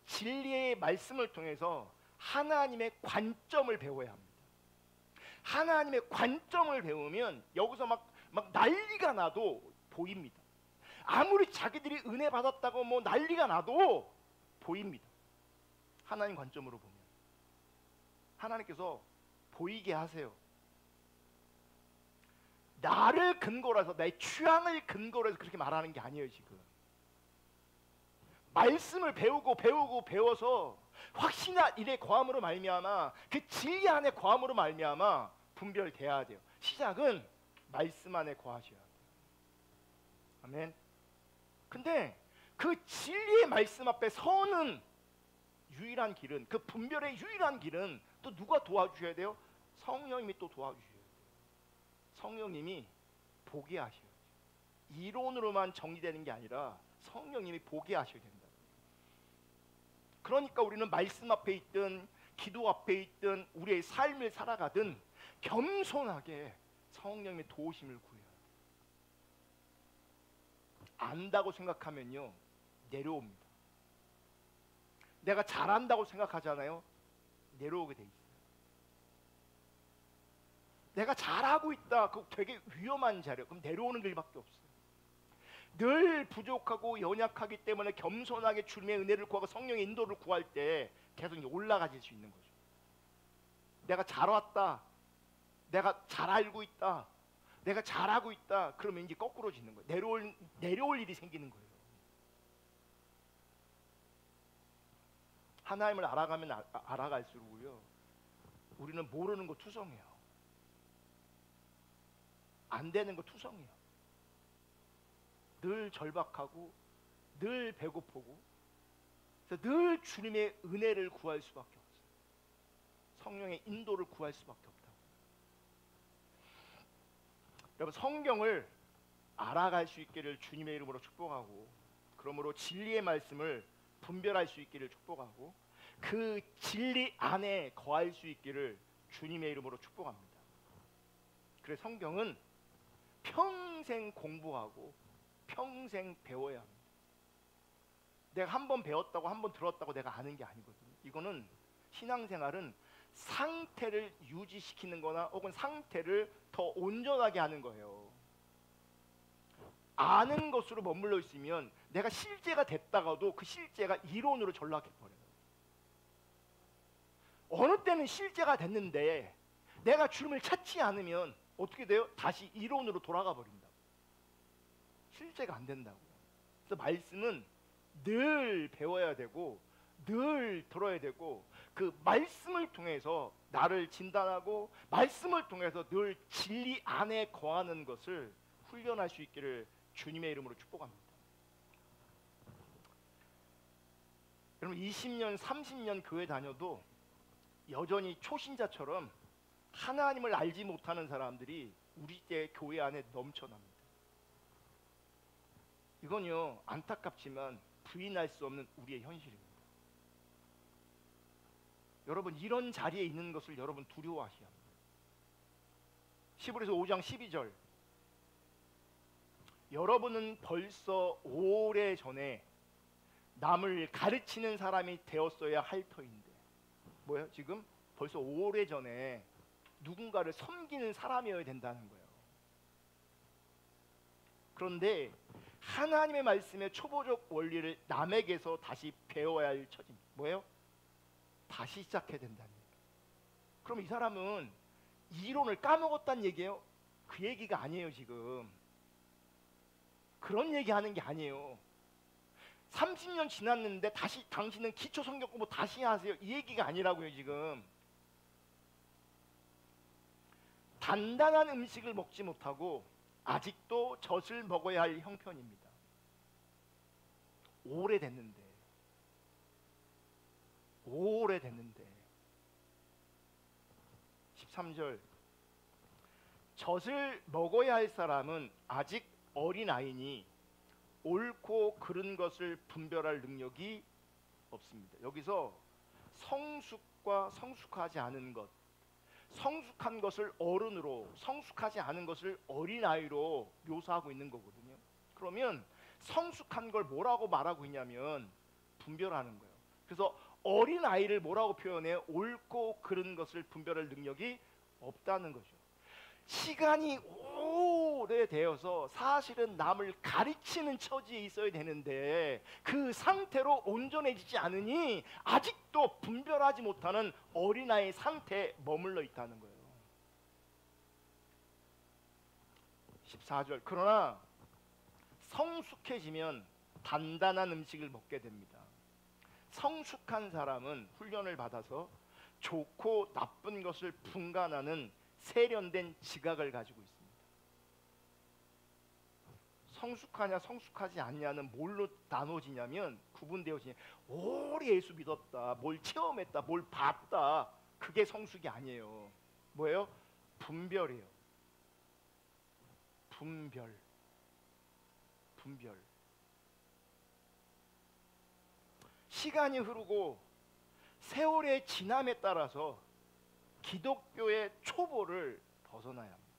진리의 말씀을 통해서 하나님의 관점을 배워야 합니다. 하나님의 관점을 배우면 여기서 막 난리가 나도 보입니다. 아무리 자기들이 은혜 받았다고 뭐 난리가 나도 보입니다. 하나님 관점으로 보면 하나님께서 보이게 하세요. 나를 근거로 해서, 내 취향을 근거로 해서 그렇게 말하는 게 아니에요. 지금 말씀을 배워서 확신한 일의 거함으로 말미암아, 그 진리 안에 거함으로 말미암아 분별돼야 돼요. 시작은 말씀 안에 거하셔야 돼요. 아멘. 근데 그 진리의 말씀 앞에 서는 유일한 길은, 그 분별의 유일한 길은 또 누가 도와주셔야 돼요? 성령님이 또 도와주셔야 돼요. 성령님이 보게 하셔야죠. 이론으로만 정리되는 게 아니라 성령님이 보게 하셔야 된다. 그러니까 우리는 말씀 앞에 있든 기도 앞에 있든 우리의 삶을 살아가든 겸손하게 성령님의 도우심을 구해야 돼요. 안다고 생각하면요, 내려옵니다. 내가 잘한다고 생각하잖아요, 내려오게 돼 있어요. 내가 잘하고 있다, 그거 되게 위험한 자리예요. 그럼 내려오는 길밖에 없어요. 늘 부족하고 연약하기 때문에 겸손하게 주님의 은혜를 구하고 성령의 인도를 구할 때 계속 올라가질 수 있는 거죠. 내가 잘 왔다, 내가 잘 알고 있다, 내가 잘하고 있다, 그러면 이제 거꾸로지는 거예요. 내려올 일이 생기는 거예요. 하나님을 알아가면 알아갈수록요, 우리는 모르는 거 투성해요. 안 되는 거 투성해요. 늘 절박하고 늘 배고프고, 그래서 늘 주님의 은혜를 구할 수밖에 없어요. 성령의 인도를 구할 수밖에 없다고. 여러분, 성경을 알아갈 수 있기를 주님의 이름으로 축복하고, 그러므로 진리의 말씀을 분별할 수 있기를 축복하고, 그 진리 안에 거할 수 있기를 주님의 이름으로 축복합니다. 그래서 성경은 평생 공부하고 평생 배워야 합니다. 내가 한 번 배웠다고 한 번 들었다고 내가 아는 게 아니거든요. 이거는, 신앙생활은 상태를 유지시키는 거나 혹은 상태를 더 온전하게 하는 거예요. 아는 것으로 머물러 있으면 내가 실제가 됐다가도 그 실제가 이론으로 전락해 버려요. 어느 때는 실제가 됐는데 내가 주님을 찾지 않으면 어떻게 돼요? 다시 이론으로 돌아가 버린다. 실제가 안 된다고요. 그래서 말씀은 늘 배워야 되고 늘 들어야 되고, 그 말씀을 통해서 나를 진단하고 말씀을 통해서 늘 진리 안에 거하는 것을 훈련할 수 있기를 주님의 이름으로 축복합니다. 여러분, 20년 30년 교회 다녀도 여전히 초신자처럼 하나님을 알지 못하는 사람들이 우리 때 교회 안에 넘쳐납니다. 이건요, 안타깝지만 부인할 수 없는 우리의 현실입니다. 여러분, 이런 자리에 있는 것을 여러분 두려워하셔야 합니다. 히브리서 5장 12절, 여러분은 벌써 오래전에 남을 가르치는 사람이 되었어야 할 터인데, 뭐예요? 지금 벌써 오래전에 누군가를 섬기는 사람이어야 된다는 거예요. 그런데 하나님의 말씀의 초보적 원리를 남에게서 다시 배워야 할 처지입니다. 뭐예요? 다시 시작해야 된다는 얘기예요. 그럼 이 사람은 이론을 까먹었다는 얘기예요? 그 얘기가 아니에요. 지금 그런 얘기하는 게 아니에요. 30년 지났는데 다시 당신은 기초 성경 공부 다시 하세요, 이 얘기가 아니라고요. 지금 단단한 음식을 먹지 못하고 아직도 젖을 먹어야 할 형편입니다. 오래됐는데 13절, 젖을 먹어야 할 사람은 아직 어린아이니 옳고 그른 것을 분별할 능력이 없습니다. 여기서 성숙과 성숙하지 않은 것, 성숙한 것을 어른으로, 성숙하지 않은 것을 어린아이로 묘사하고 있는 거거든요. 그러면 성숙한 걸 뭐라고 말하고 있냐면 분별하는 거예요. 그래서 어린 아이를 뭐라고 표현해? 옳고 그른 것을 분별할 능력이 없다는 거죠. 시간이 오래되어서 사실은 남을 가르치는 처지에 있어야 되는데 그 상태로 온전해지지 않으니 아직도 분별하지 못하는 어린아이 상태에 머물러 있다는 거예요. 14절 그러나 성숙해지면 단단한 음식을 먹게 됩니다. 성숙한 사람은 훈련을 받아서 좋고 나쁜 것을 분간하는 세련된 지각을 가지고 있습니다. 성숙하냐 성숙하지 않냐는 뭘로 나눠지냐면 구분되어지냐. 오래 예수 믿었다, 뭘 체험했다, 뭘 봤다, 그게 성숙이 아니에요. 뭐예요? 분별이에요. 분별. 시간이 흐르고 세월의 지남에 따라서 기독교의 초보를 벗어나야 합니다.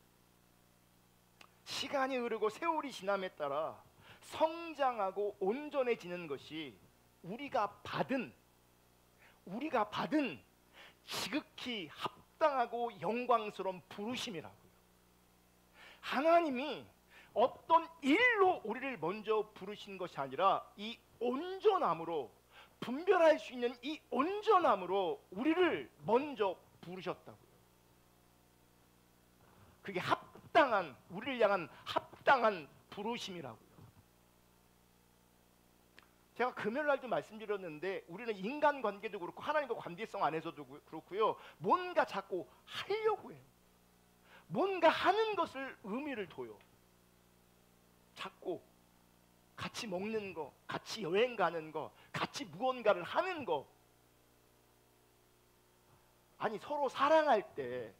시간이 흐르고 세월이 지남에 따라 성장하고 온전해지는 것이 우리가 받은 지극히 합당하고 영광스러운 부르심이라고요. 하나님이 어떤 일로 우리를 먼저 부르신 것이 아니라 이 온전함으로, 분별할 수 있는 이 온전함으로 우리를 먼저 부르셨다고요. 그게 합당한, 우리를 향한 합당한 부르심이라고요. 제가 금요일날도 말씀드렸는데 우리는 인간관계도 그렇고 하나님과 관계성 안에서도 그렇고요, 뭔가 자꾸 하려고 해요. 뭔가 하는 것을 의미를 둬요. 자꾸 같이 먹는 거, 같이 여행 가는 거, 같이 무언가를 하는 거. 아니, 서로 사랑할 때,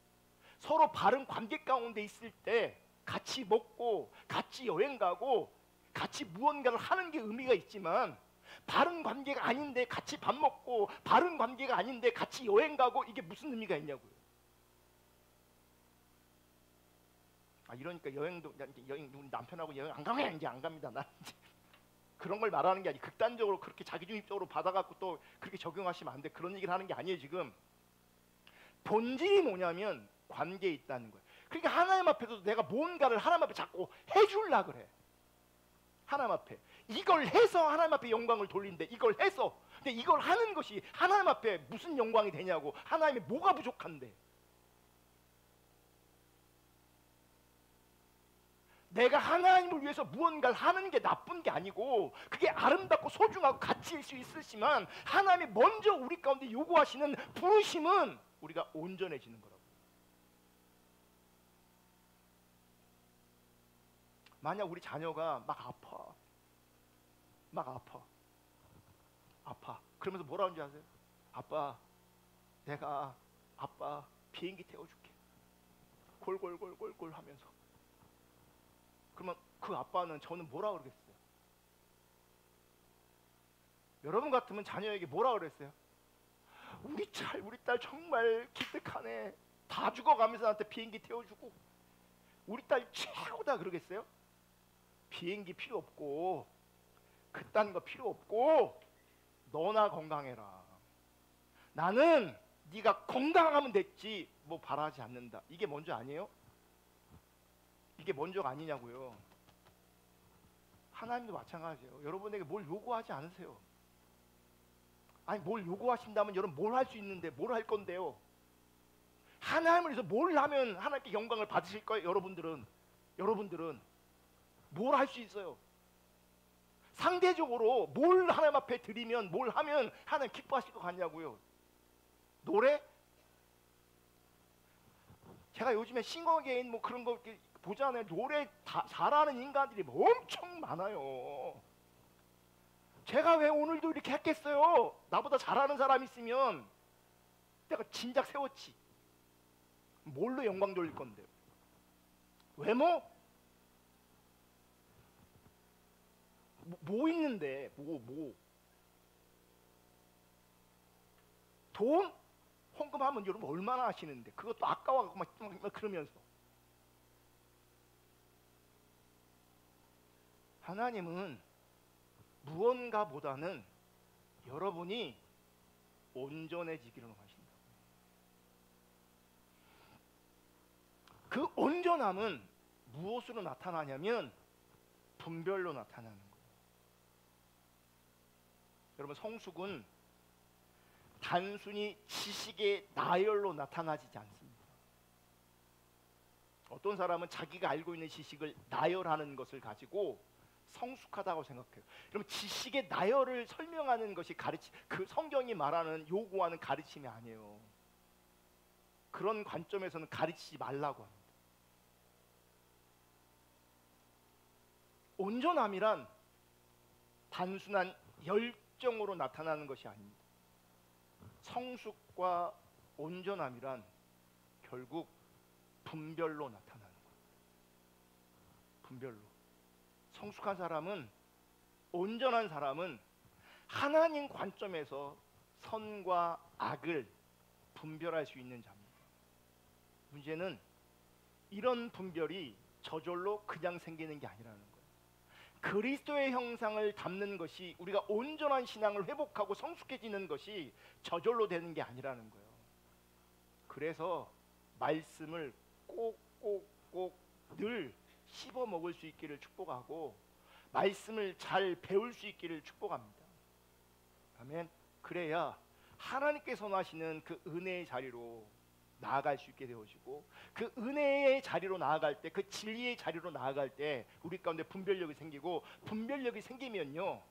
서로 바른 관계 가운데 있을 때 같이 먹고 같이 여행 가고 같이 무언가를 하는 게 의미가 있지만, 바른 관계가 아닌데 같이 밥 먹고 바른 관계가 아닌데 같이 여행 가고, 이게 무슨 의미가 있냐고요. 이러니까 여행 남편하고 여행 안 가면 이제 안 갑니다. 나 이제 그런 걸 말하는 게 아니, 극단적으로 그렇게 자기중립적으로 받아갖고 또 그렇게 적용하시면 안 돼. 그런 얘기를 하는 게 아니에요. 지금 본질이 뭐냐면 관계에 있다는 거예요. 그러니까 하나님 앞에서도 내가 뭔가를 하나님 앞에 자꾸 해주려 그래. 하나님 앞에 이걸 해서 하나님 앞에 영광을 돌린대. 이걸 해서. 근데 이걸 하는 것이 하나님 앞에 무슨 영광이 되냐고. 하나님의 뭐가 부족한데. 내가 하나님을 위해서 무언가를 하는 게 나쁜 게 아니고 그게 아름답고 소중하고 가치일 수 있으시지만, 하나님이 먼저 우리 가운데 요구하시는 부르심은 우리가 온전해지는 거라고. 만약 우리 자녀가 막 아파 그러면서 뭐라 하는지 아세요? 아빠, 내가 아빠 비행기 태워줄게. 골골골골골 하면서. 그러면 그 아빠는 저는 뭐라 그러겠어요? 여러분 같으면 자녀에게 뭐라 그랬어요? 우리 딸 정말 기특하네. 다 죽어가면서 나한테 비행기 태워주고 우리 딸 최고다 그러겠어요? 비행기 필요 없고 그딴 거 필요 없고 너나 건강해라. 나는 네가 건강하면 됐지 뭐 바라지 않는다. 이게 먼저 아니에요? 이게 먼저가 아니냐고요. 하나님도 마찬가지예요. 여러분에게 뭘 요구하지 않으세요. 아니, 뭘 요구하신다면 여러분 뭘 할 수 있는데 뭘 할 건데요? 하나님을 위해서 뭘 하면 하나님께 영광을 받으실 거예요? 여러분들은 뭘 할 수 있어요? 상대적으로 뭘 하나님 앞에 드리면, 뭘 하면 하나님 기뻐하실 것 같냐고요. 노래? 제가 요즘에 싱어게인 뭐 그런 거 보잖아요. 노래 잘하는 인간들이 엄청 많아요. 제가 왜 오늘도 이렇게 했겠어요? 나보다 잘하는 사람 있으면 내가 진작 세웠지. 뭘로 영광 돌릴 건데요? 외모? 뭐 있는데? 뭐? 돈? 헌금하면 여러분 얼마나 하시는데 그것도 아까워갖고 막 그러면서. 하나님은 무언가보다는 여러분이 온전해지기를 원하신다. 그 온전함은 무엇으로 나타나냐면 분별로 나타나는 거예요. 여러분, 성숙은 단순히 지식의 나열로 나타나지 않습니다. 어떤 사람은 자기가 알고 있는 지식을 나열하는 것을 가지고 성숙하다고 생각해요. 그럼 지식의 나열을 설명하는 것이 그 성경이 말하는 요구하는 가르침이 아니에요. 그런 관점에서는 가르치지 말라고 합니다. 온전함이란 단순한 열정으로 나타나는 것이 아닙니다. 성숙과 온전함이란 결국 분별로 나타나는 거예요. 분별로. 성숙한 사람은, 온전한 사람은 하나님 관점에서 선과 악을 분별할 수 있는 자입니다. 문제는 이런 분별이 저절로 그냥 생기는 게 아니라는 거예요. 그리스도의 형상을 담는 것이, 우리가 온전한 신앙을 회복하고 성숙해지는 것이 저절로 되는 게 아니라는 거예요. 그래서 말씀을 꼭꼭꼭 늘 씹어 먹을 수 있기를 축복하고 말씀을 잘 배울 수 있기를 축복합니다. 아멘. 그래야 하나님께 선하시는 그 은혜의 자리로 나아갈 수 있게 되어지고, 그 은혜의 자리로 나아갈 때, 그 진리의 자리로 나아갈 때 우리 가운데 분별력이 생기고, 분별력이 생기면요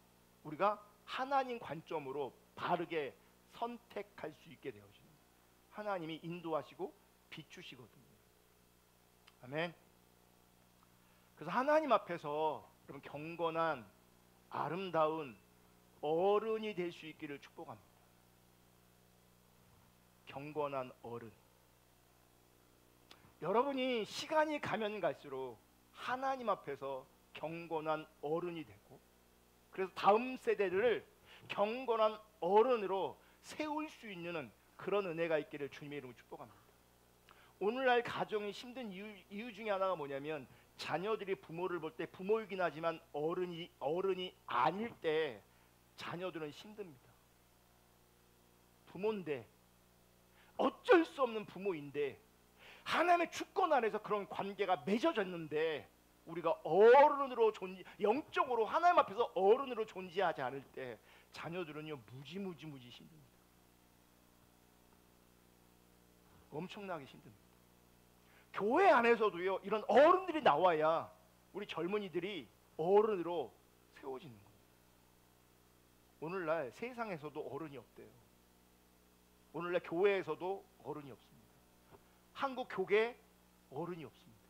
우리가 하나님 관점으로 바르게 선택할 수 있게 되어집니다. 하나님이 인도하시고 비추시거든요. 아멘. 그래서 하나님 앞에서 여러분 경건한 아름다운 어른이 될 수 있기를 축복합니다. 경건한 어른. 여러분이 시간이 가면 갈수록 하나님 앞에서 경건한 어른이 되고, 그래서 다음 세대를 경건한 어른으로 세울 수 있는 그런 은혜가 있기를 주님의 이름으로 축복합니다. 오늘날 가정이 힘든 이유 중에 하나가 뭐냐면, 자녀들이 부모를 볼 때 부모이긴 하지만 어른이 아닐 때 자녀들은 힘듭니다. 부모인데, 어쩔 수 없는 부모인데, 하나님의 주권 안에서 그런 관계가 맺어졌는데 우리가 어른으로 영적으로 하나님 앞에서 어른으로 존재하지 않을 때 자녀들은요 무지무지 힘듭니다. 엄청나게 힘듭니다. 교회 안에서도요 이런 어른들이 나와야 우리 젊은이들이 어른으로 세워지는 거예요. 오늘날 세상에서도 어른이 없대요. 오늘날 교회에서도 어른이 없습니다. 한국 교계에 어른이 없습니다.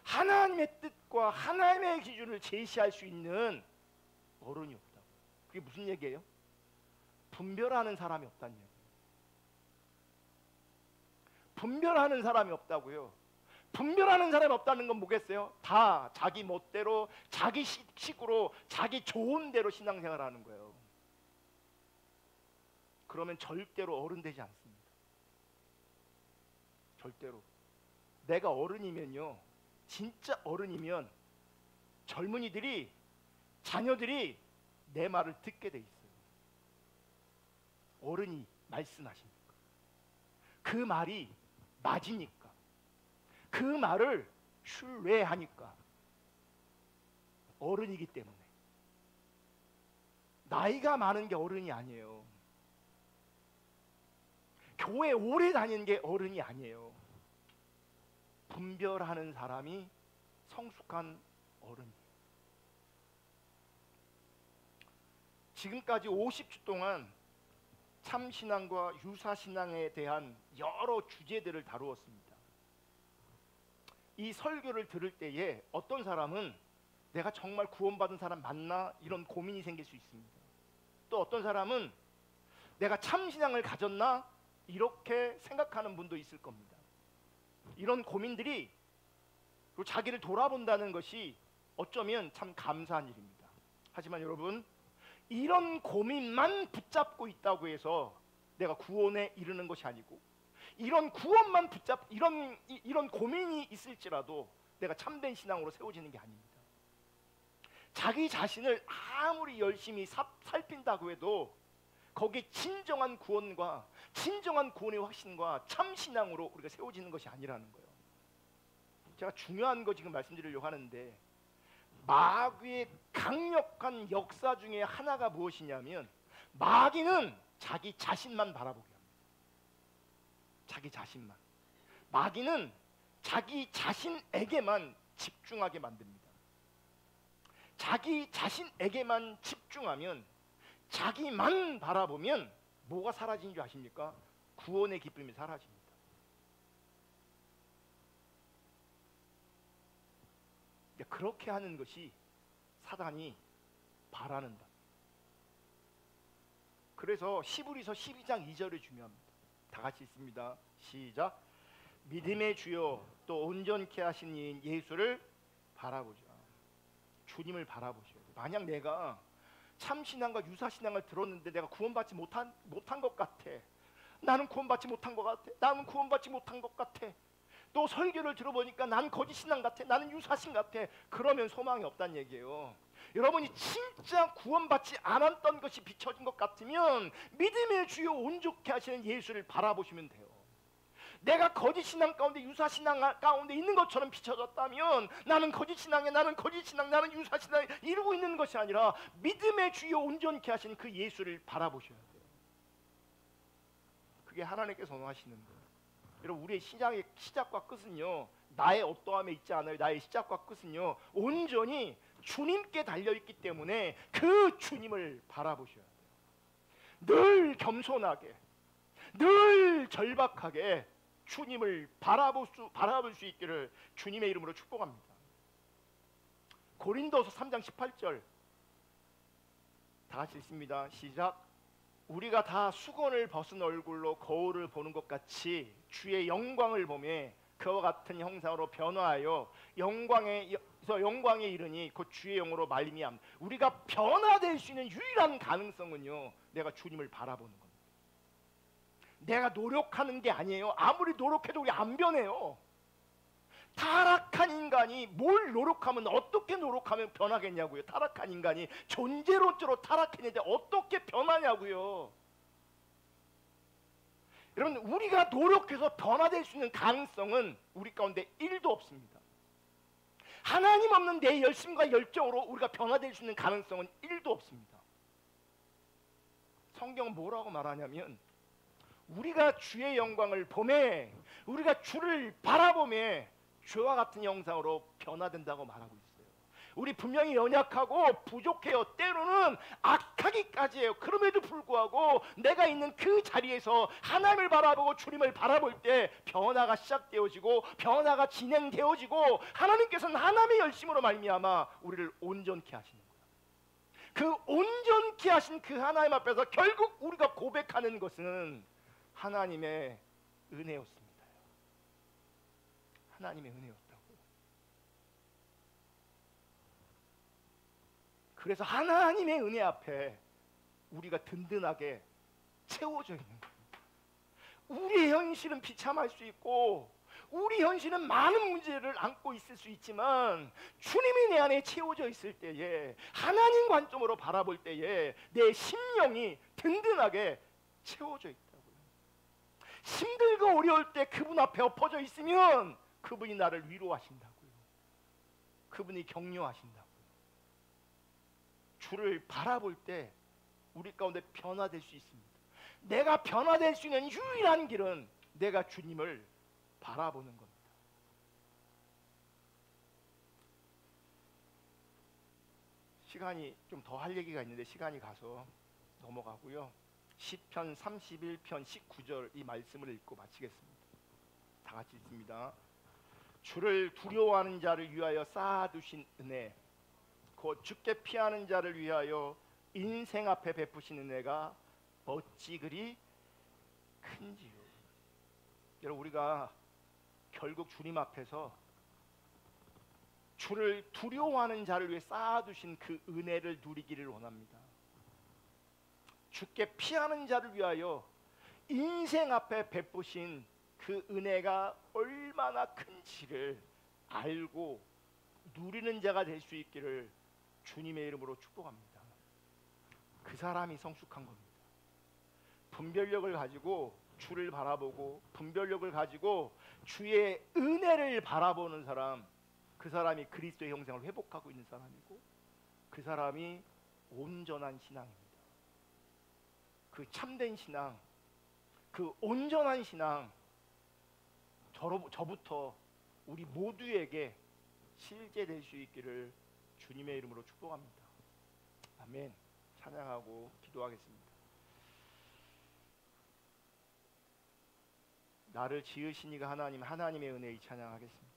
하나님의 뜻과 하나님의 기준을 제시할 수 있는 어른이 없다고. 그게 무슨 얘기예요? 분별하는 사람이 없다는 얘기예요. 분별하는 사람이 없다고요. 분별하는 사람이 없다는 건 뭐겠어요? 다 자기 멋대로, 자기 식으로, 자기 좋은 대로 신앙생활하는 거예요. 그러면 절대로 어른 되지 않습니다. 절대로. 내가 어른이면요, 진짜 어른이면 젊은이들이, 자녀들이 내 말을 듣게 돼 있어요. 어른이 말씀하시니까, 그 말이 맞으니까, 그 말을 신뢰하니까. 어른이기 때문에. 나이가 많은 게 어른이 아니에요. 교회 오래 다니는 게 어른이 아니에요. 분별하는 사람이 성숙한 어른이에요. 지금까지 50주 동안 참신앙과 유사신앙에 대한 여러 주제들을 다루었습니다. 이 설교를 들을 때에 어떤 사람은 내가 정말 구원받은 사람 맞나? 이런 고민이 생길 수 있습니다. 또 어떤 사람은 내가 참신앙을 가졌나? 이렇게 생각하는 분도 있을 겁니다. 이런 고민들이, 그리고 자기를 돌아본다는 것이 어쩌면 참 감사한 일입니다. 하지만 여러분, 이런 고민만 붙잡고 있다고 해서 내가 구원에 이르는 것이 아니고, 이런 구원만 이런 고민이 있을지라도 내가 참된 신앙으로 세워지는 게 아닙니다. 자기 자신을 아무리 열심히 살핀다고 해도 거기에 진정한 구원과 진정한 구원의 확신과 참 신앙으로 우리가 세워지는 것이 아니라는 거예요. 제가 중요한 거 지금 말씀드리려고 하는데, 마귀의 강력한 역사 중에 하나가 무엇이냐면, 마귀는 자기 자신만 바라보게 합니다. 자기 자신만. 마귀는 자기 자신에게만 집중하게 만듭니다. 자기 자신에게만 집중하면, 자기만 바라보면 뭐가 사라지는 줄 아십니까? 구원의 기쁨이 사라집니다. 그렇게 하는 것이 사단이 바라는다. 그래서 히브리서 12장 2절이 중요합니다. 다 같이 읽습니다. 시작. 믿음의 주요 또 온전케 하신 이인 예수를 바라보자. 주님을 바라보셔야 돼요. 만약 내가 참신앙과 유사신앙을 들었는데 내가 구원받지 못한 것 같아. 나는 구원받지 못한 것 같아. 나는 구원받지 못한 것 같아. 또 설교를 들어보니까 난 거짓신앙 같아. 나는 유사신 같아. 그러면 소망이 없다는 얘기예요. 여러분이 진짜 구원받지 않았던 것이 비춰진 것 같으면 믿음의 주요 온전케 하시는 예수를 바라보시면 돼요. 내가 거짓신앙 가운데 유사신앙 가운데 있는 것처럼 비춰졌다면 나는 거짓신앙에 나는 유사신앙 이루고 있는 것이 아니라 믿음의 주요 온전케 하신 그 예수를 바라보셔야 돼요. 그게 하나님께서 원하시는 거예요. 여러분, 우리의 시작과 끝은요, 나의 어떠함에 있지 않아요. 나의 시작과 끝은요, 온전히 주님께 달려있기 때문에 그 주님을 바라보셔야 돼요. 늘 겸손하게, 늘 절박하게 주님을 바라볼 수 있기를 주님의 이름으로 축복합니다. 고린도서 3장 18절 다 같이 읽습니다. 시작. 우리가 다 수건을 벗은 얼굴로 거울을 보는 것 같이 주의 영광을 보매 그와 같은 형상으로 변화하여 영광에 이르니 곧 주의 영으로 말미암. 우리가 변화될 수 있는 유일한 가능성은요, 내가 주님을 바라보는 겁니다. 내가 노력하는 게 아니에요. 아무리 노력해도 우리 안 변해요. 타락한 인간이 뭘 노력하면, 어떻게 노력하면 변하겠냐고요. 타락한 인간이 존재론적으로 타락했는데 어떻게 변하냐고요. 여러분, 우리가 노력해서 변화될 수 있는 가능성은 우리 가운데 1도 없습니다. 하나님 없는 내 열심과 열정으로 우리가 변화될 수 있는 가능성은 1도 없습니다. 성경은 뭐라고 말하냐면, 우리가 주의 영광을 보매, 우리가 주를 바라보매 주와 같은 형상으로 변화된다고 말하고 있어요. 우리 분명히 연약하고 부족해요. 때로는 악하기까지 해요. 그럼에도 불구하고 내가 있는 그 자리에서 하나님을 바라보고 주님을 바라볼 때 변화가 시작되어지고 변화가 진행되어지고 하나님께서는 하나님의 열심으로 말미암아 우리를 온전케 하시는 거예요. 그 온전케 하신 그 하나님 앞에서 결국 우리가 고백하는 것은 하나님의 은혜였습니다. 하나님의 은혜였다고요. 그래서 하나님의 은혜 앞에 우리가 든든하게 채워져 있는 거예요. 우리의 현실은 비참할 수 있고 우리 현실은 많은 문제를 안고 있을 수 있지만 주님이 내 안에 채워져 있을 때에, 하나님 관점으로 바라볼 때에 내 심령이 든든하게 채워져 있다고요. 힘들고 어려울 때 그분 앞에 엎어져 있으면 그분이 나를 위로하신다고요. 그분이 격려하신다고요. 주를 바라볼 때 우리 가운데 변화될 수 있습니다. 내가 변화될 수 있는 유일한 길은 내가 주님을 바라보는 겁니다. 시간이 좀 더 할 얘기가 있는데 시간이 가서 넘어가고요. 시편 31편 19절 이 말씀을 읽고 마치겠습니다. 다 같이 읽습니다. 주를 두려워하는 자를 위하여 쌓아두신 은혜, 곧 주께 피하는 자를 위하여 인생 앞에 베푸신 은혜가 어찌 그리 큰지요. 여러분, 우리가 결국 주님 앞에서 주를 두려워하는 자를 위해 쌓아두신 그 은혜를 누리기를 원합니다. 주께 피하는 자를 위하여 인생 앞에 베푸신 그 은혜가 얼마나 큰지를 알고 누리는 자가 될 수 있기를 주님의 이름으로 축복합니다. 그 사람이 성숙한 겁니다. 분별력을 가지고 주를 바라보고 분별력을 가지고 주의 은혜를 바라보는 사람, 그 사람이 그리스도의 형상을 회복하고 있는 사람이고 그 사람이 온전한 신앙입니다. 그 참된 신앙, 그 온전한 신앙, 저부터 우리 모두에게 실제될 수 있기를 주님의 이름으로 축복합니다. 아멘. 찬양하고 기도하겠습니다. 나를 지으신 이가 하나님, 하나님의 은혜의 찬양하겠습니다.